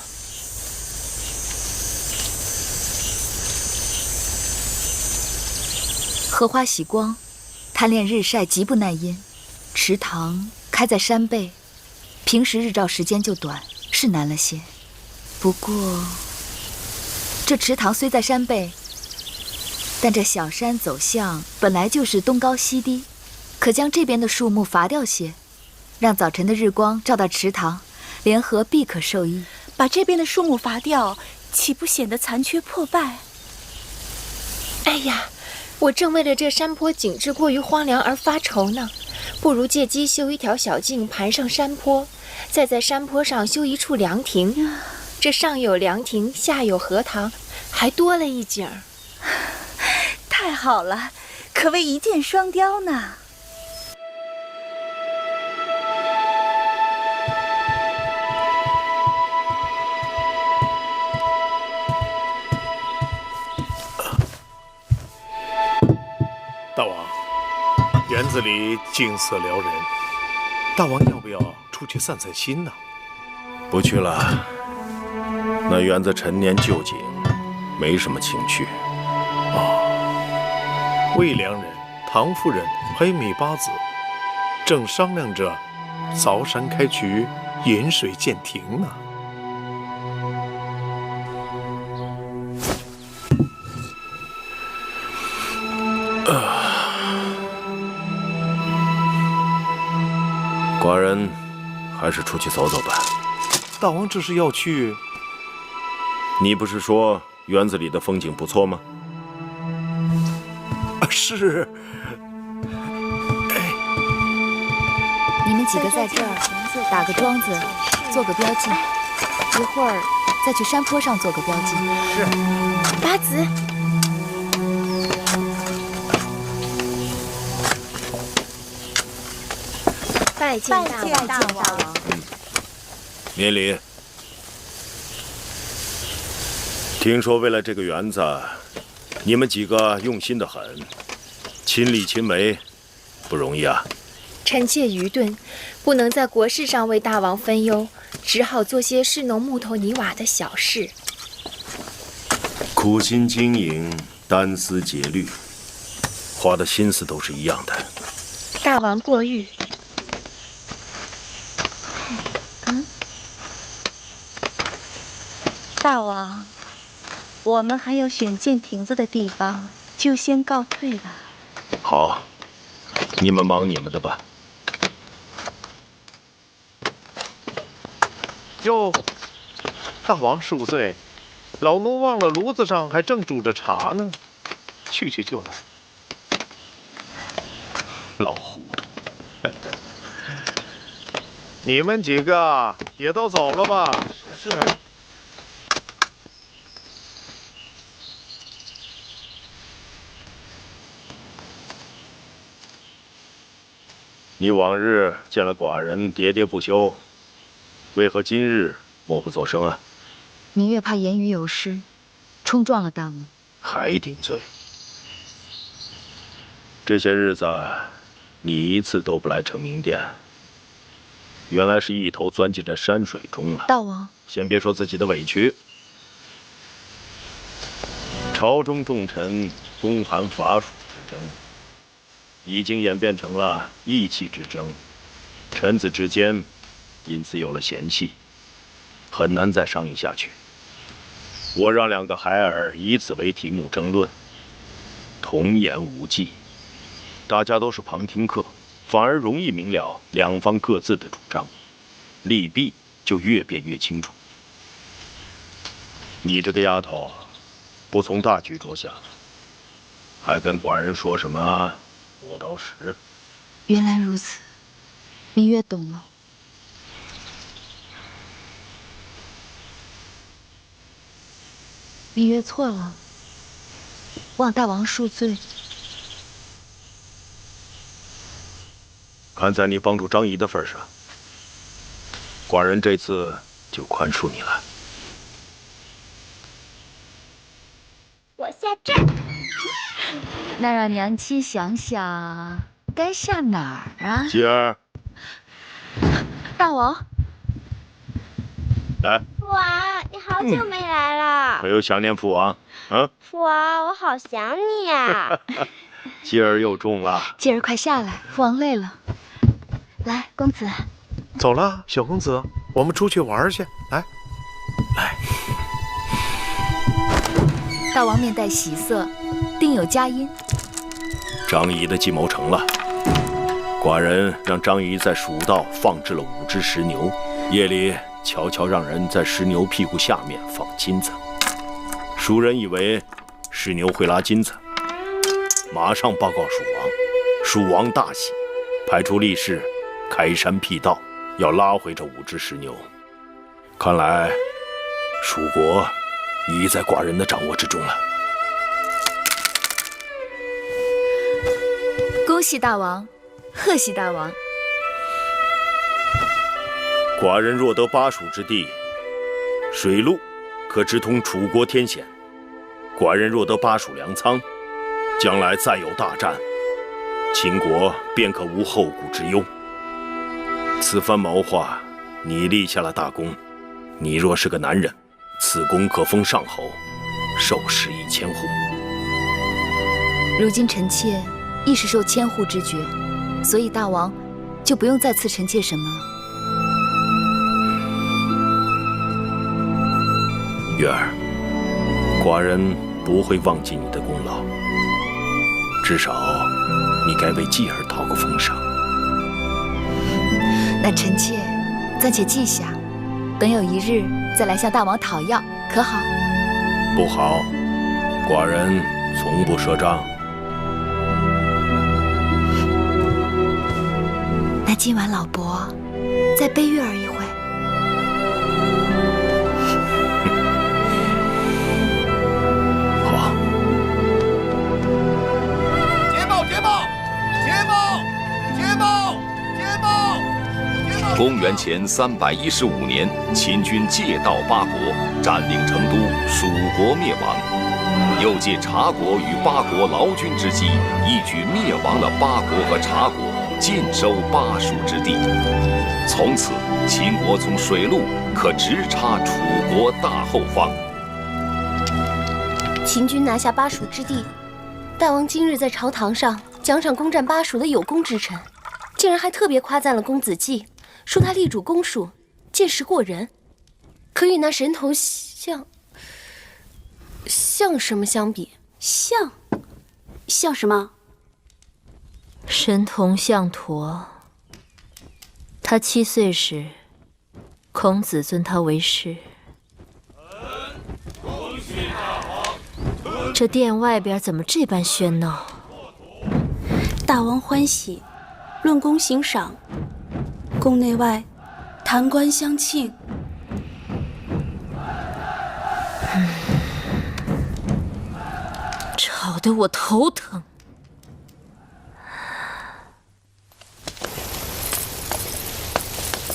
荷花喜光，贪恋日晒，极不耐阴。池塘开在山背，平时日照时间就短，是难了些。不过，这池塘虽在山背，但这小山走向本来就是东高西低，可将这边的树木伐掉些，让早晨的日光照到池塘，莲荷必可受益。
把这边的树木伐掉，岂不显得残缺破败？
哎呀，我正为了这山坡景致过于荒凉而发愁呢。不如借机修一条小径盘上山坡，再在山坡上修一处凉亭。这上有凉亭，下有荷塘，还多了一景。
太好了，可谓一箭双雕呢。
大王，园子里景色撩人，
大王要不要出去散散心呢？
不去了。那园子陈年旧景，没什么情趣。
魏良人、唐夫人还有芈八子，正商量着凿山开渠、引水建亭呢。
寡人还是出去走走吧。
大王这是要去？
你不是说园子里的风景不错吗？
是。
你们几个在这儿打个桩子，做个标记，一会儿再去山坡上做个标记。
是。
八子。拜见大王。
免礼。听说为了这个园子，你们几个用心得很，亲力亲为，不容易啊。
臣妾愚钝，不能在国事上为大王分忧，只好做些侍弄木头泥瓦的小事。
苦心经营，单丝节律，花的心思都是一样的。
大王过誉。
大王，我们还有选建亭子的地方，就先告退了。
好，你们忙你们的吧。
哟，大王恕罪，老奴忘了炉子上还正煮着茶呢，去就来。老糊涂。你们几个也都走了吧？是。
你往日见了寡人喋喋不休，为何今日默不作声啊？
芈月怕言语有失，冲撞了大王，
还顶罪。这些日子你一次都不来成明殿，原来是一头钻进这山水中了。
大王，
先别说自己的委屈，朝中重臣公韩伐蜀之争，已经演变成了义气之争，臣子之间因此有了嫌隙。很难再商议下去。我让2个孩儿以此为题目争论，童言无忌，大家都是旁听客，反而容易明了两方各自的主张，利弊就越辩越清楚。你这个丫头，不从大局着想，还跟寡人说什么磨刀石？
原来如此，芈月懂了。芈月错了，望大王恕罪。
看在你帮助张仪的份上，寡人这次就宽恕你了。
我下这。
那让娘亲想想，该下哪儿啊？
希儿，
大王，
来。
父王，你好久没来了。
没有想念父王啊？
父王，我好想你啊。
希儿又重了。
继儿快下来，父王累了。来，公子。
走了，小公子，我们出去玩去。来，来。
大王面带喜色，定有佳音。
张仪的计谋成了，寡人让张仪在蜀道放置了5只石牛，夜里悄悄让人在石牛屁股下面放金子。蜀人以为石牛会拉金子，马上报告蜀王，蜀王大喜，派出力士开山辟道，要拉回这5只石牛。看来蜀国已在寡人的掌握之中了。
恭喜大王，贺喜大王！
寡人若得巴蜀之地，水路可直通楚国天险；寡人若得巴蜀粮仓，将来再有大战，秦国便可无后顾之忧。此番谋划，你立下了大功。你若是个男人，此功可封上侯，受食1000户。
如今臣妾亦是受千户之爵，所以大王就不用再赐臣妾什么了。
月儿，寡人不会忘记你的功劳，至少你该为继儿讨个封赏。
那臣妾暂且记下，等有一日再来向大王讨要，可好？
不好，寡人从不赊账。
那今晚老伯再背月儿一回。
好。
捷报！捷报！捷报！捷报！捷报！
公元前315年，秦军借道巴国，占领成都，蜀国灭亡。又借茶国与巴国劳军之机，一举灭亡了巴国和茶国，尽收巴蜀之地。从此，秦国从水路可直插楚国大后方。
秦军拿下巴蜀之地，大王今日在朝堂上奖赏攻占巴蜀的有功之臣，竟然还特别夸赞了公子季，说他力主攻蜀，见识过人，可与那神童像什么相比？
像什么？
神童项佗，他7岁时，孔子尊他为师。这殿外边怎么这般喧闹？
大王欢喜，论功行赏，宫内外弹冠相庆。
吵得我头疼。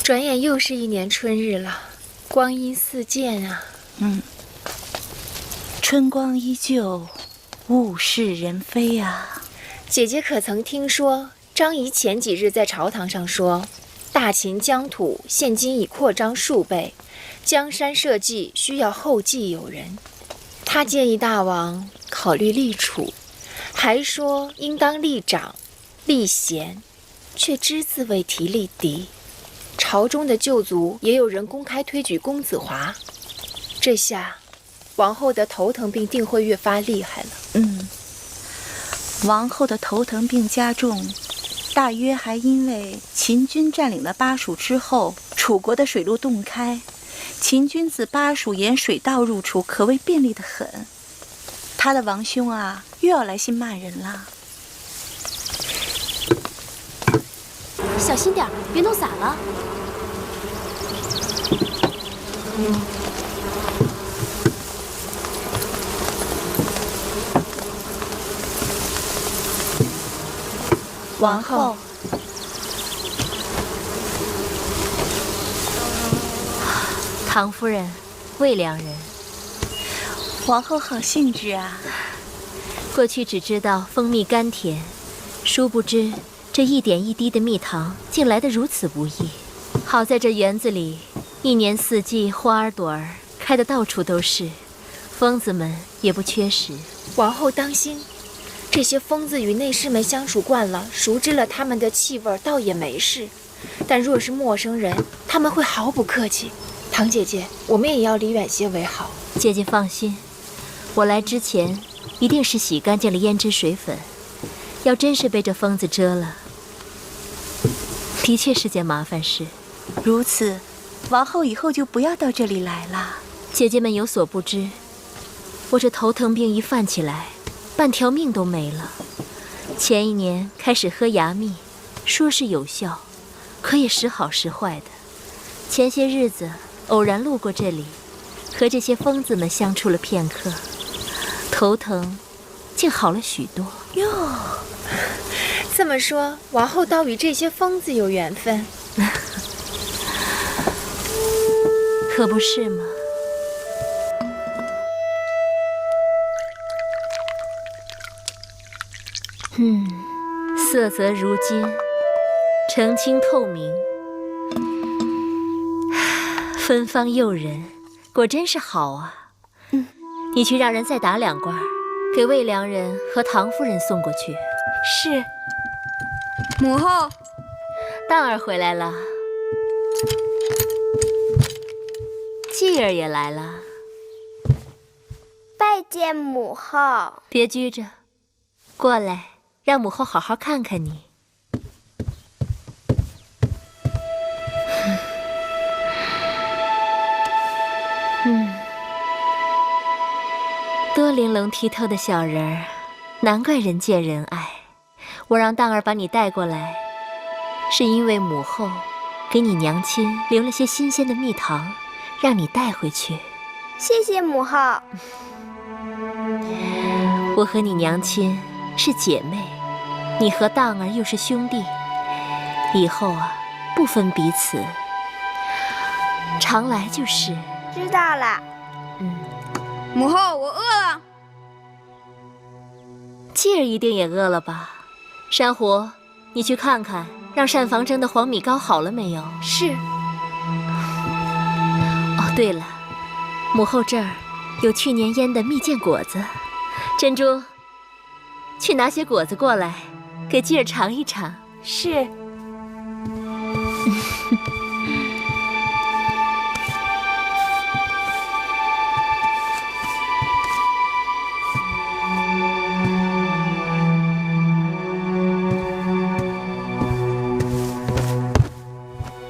转眼又是1年春日了，光阴似箭啊！
春光依旧，物是人非啊。
姐姐可曾听说，张仪前几日在朝堂上说，大秦疆土现今已扩张数倍，江山社稷需要后继有人。他建议大王考虑立储，还说应当立长、立贤，却只字未提立嫡。朝中的旧族也有人公开推举公子华。这下，王后的头疼病定会越发厉害了。
王后的头疼病加重，大约还因为秦军占领了巴蜀之后，楚国的水路洞开，秦军自巴蜀沿水道入楚，可谓便利得很。他的王兄啊，又要来信骂人了。
小心点，别弄洒了。
王后，
唐夫人，魏良人。
王后好兴致啊！
过去只知道蜂蜜甘甜，殊不知这一点一滴的蜜糖竟来得如此不易。好在这园子里，一年四季花儿朵儿开得到处都是，疯子们也不缺食。
王后当心，这些疯子与内侍们相处惯了，熟知了他们的气味，倒也没事。但若是陌生人，他们会毫不客气。唐姐姐，我们也要离远些为好。
姐姐放心，我来之前一定是洗干净了胭脂水粉。要真是被这疯子蛰了，的确是件麻烦事。
如此，王后以后就不要到这里来了。
姐姐们有所不知，我这头疼病一犯起来，半条命都没了。前一年开始喝牙蜜，说是有效，可也时好时坏的。前些日子偶然路过这里，和这些疯子们相处了片刻，头疼竟好了许多。
哟，这么说，王后倒与这些疯子有缘分，
可不是吗？色泽如金，澄清透明，芬芳诱人，果真是好啊。你去让人再打2罐，给魏良人和唐夫人送过去。
是。
母后，
蛋儿回来了，继儿也来了。
拜见母后。
别拘着，过来，让母后好好看看你。多玲珑剔透的小人儿，难怪人见人爱。我让蛋儿把你带过来，是因为母后给你娘亲留了些新鲜的蜜糖，让你带回去。
谢谢母后。
我和你娘亲是姐妹，你和蛋儿又是兄弟，以后啊，不分彼此，常来就是。
知道了。
母后，我饿了。
继儿一定也饿了吧？珊瑚，你去看看，让膳房蒸的黄米糕好了没有？
是。
哦，对了，母后这儿有去年腌的蜜饯果子，珍珠，去拿些果子过来，给继儿尝一尝。
是。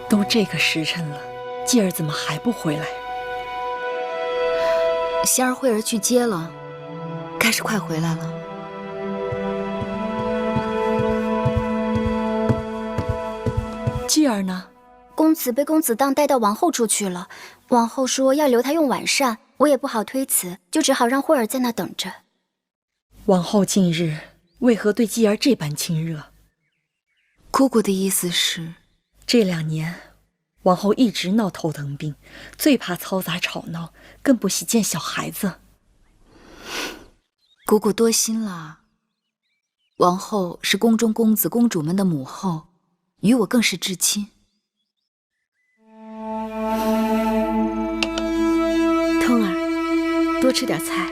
都这个时辰了，继儿怎么还不回来？
仙儿慧儿去接了，该是快回来了。
继儿呢？
公子被公子当带到王后处去了，王后说要留他用晚膳，我也不好推辞，就只好让慧儿在那等着。
王后近日为何对继儿这般亲热？
姑姑的意思是，
这2年，王后一直闹头疼病，最怕嘈杂吵闹，更不喜见小孩子。
姑姑多心了。王后是宫中公子公主们的母后，与我更是至亲。
通儿，多吃点菜。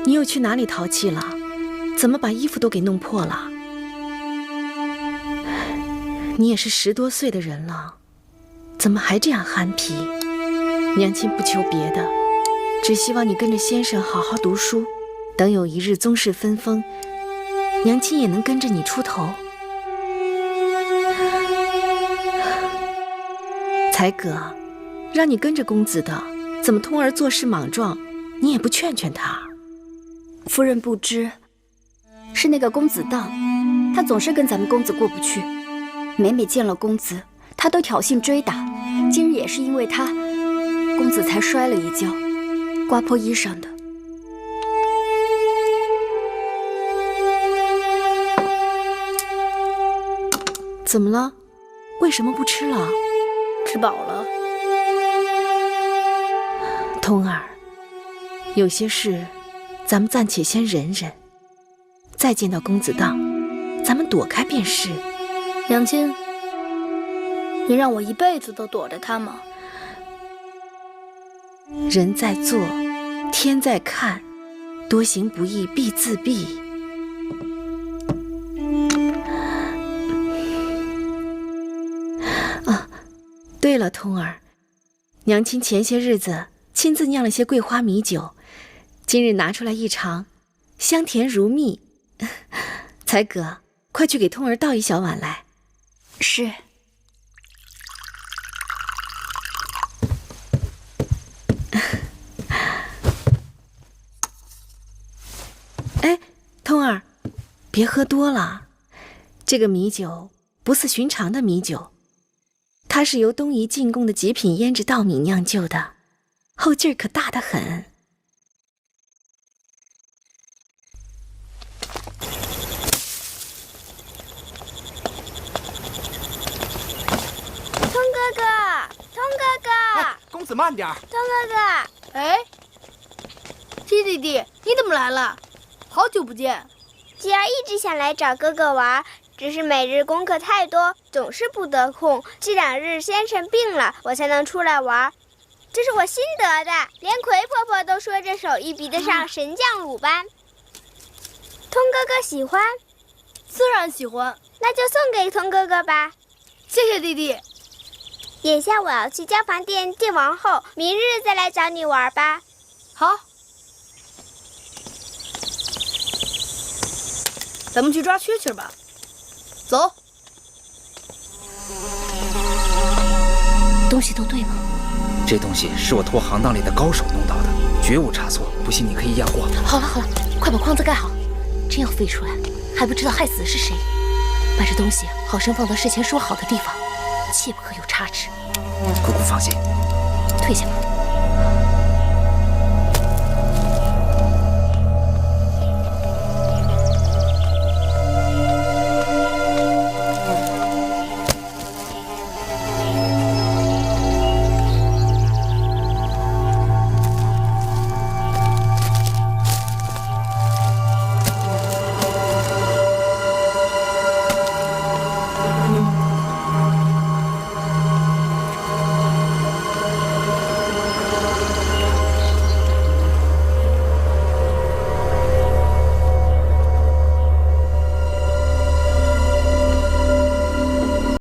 你又去哪里淘气了？怎么把衣服都给弄破了？你也是10多岁的人了，怎么还这样憨皮？娘亲不求别的，只希望你跟着先生好好读书，等有一日宗室分封，娘亲也能跟着你出头。才哥，让你跟着公子的，怎么通儿做事莽撞，你也不劝劝他？
夫人不知，是那个公子荡，他总是跟咱们公子过不去，每每见了公子，他都挑衅追打。今日也是因为他，公子才摔了一跤，刮破衣裳的。
怎么了？为什么不吃了？
吃饱了。
通儿，有些事咱们暂且先忍忍，再见到公子荡，咱们躲开便是。
娘亲，你让我一辈子都躲着他吗？
人在做，天在看，多行不义必自毙。啊，对了，通儿，娘亲前些日子亲自酿了些桂花米酒，今日拿出来一尝，香甜如蜜。才哥，快去给通儿倒一小碗来。
是。
哎，通儿，别喝多了。这个米酒不似寻常的米酒，它是由东夷进贡的极品胭脂稻米酿就的，后劲儿可大得很。
公子慢点儿。
汤哥哥，哎，七弟弟，你怎么来了？好久不见。
吉儿一直想来找哥哥玩，只是每日功课太多，总是不得空。这2日先生病了，我才能出来玩。这是我新得的，连葵婆婆都说这手艺比得上神将鲁班。通哥哥喜欢？
自然喜欢。
那就送给通哥哥吧。
谢谢弟弟。
眼下我要去交房店见王后，明日再来找你玩吧。
好，咱们去抓蛐蛐吧。走。
东西都对吗？
这东西是我托行当里的高手弄到的，绝无差错，不信你可以验货。
好了好了，快把筐子盖好，真要飞出来，还不知道害死的是谁。把这东西好生放到事前说好的地方，切不可有差池。
姑姑放心，
退下吧。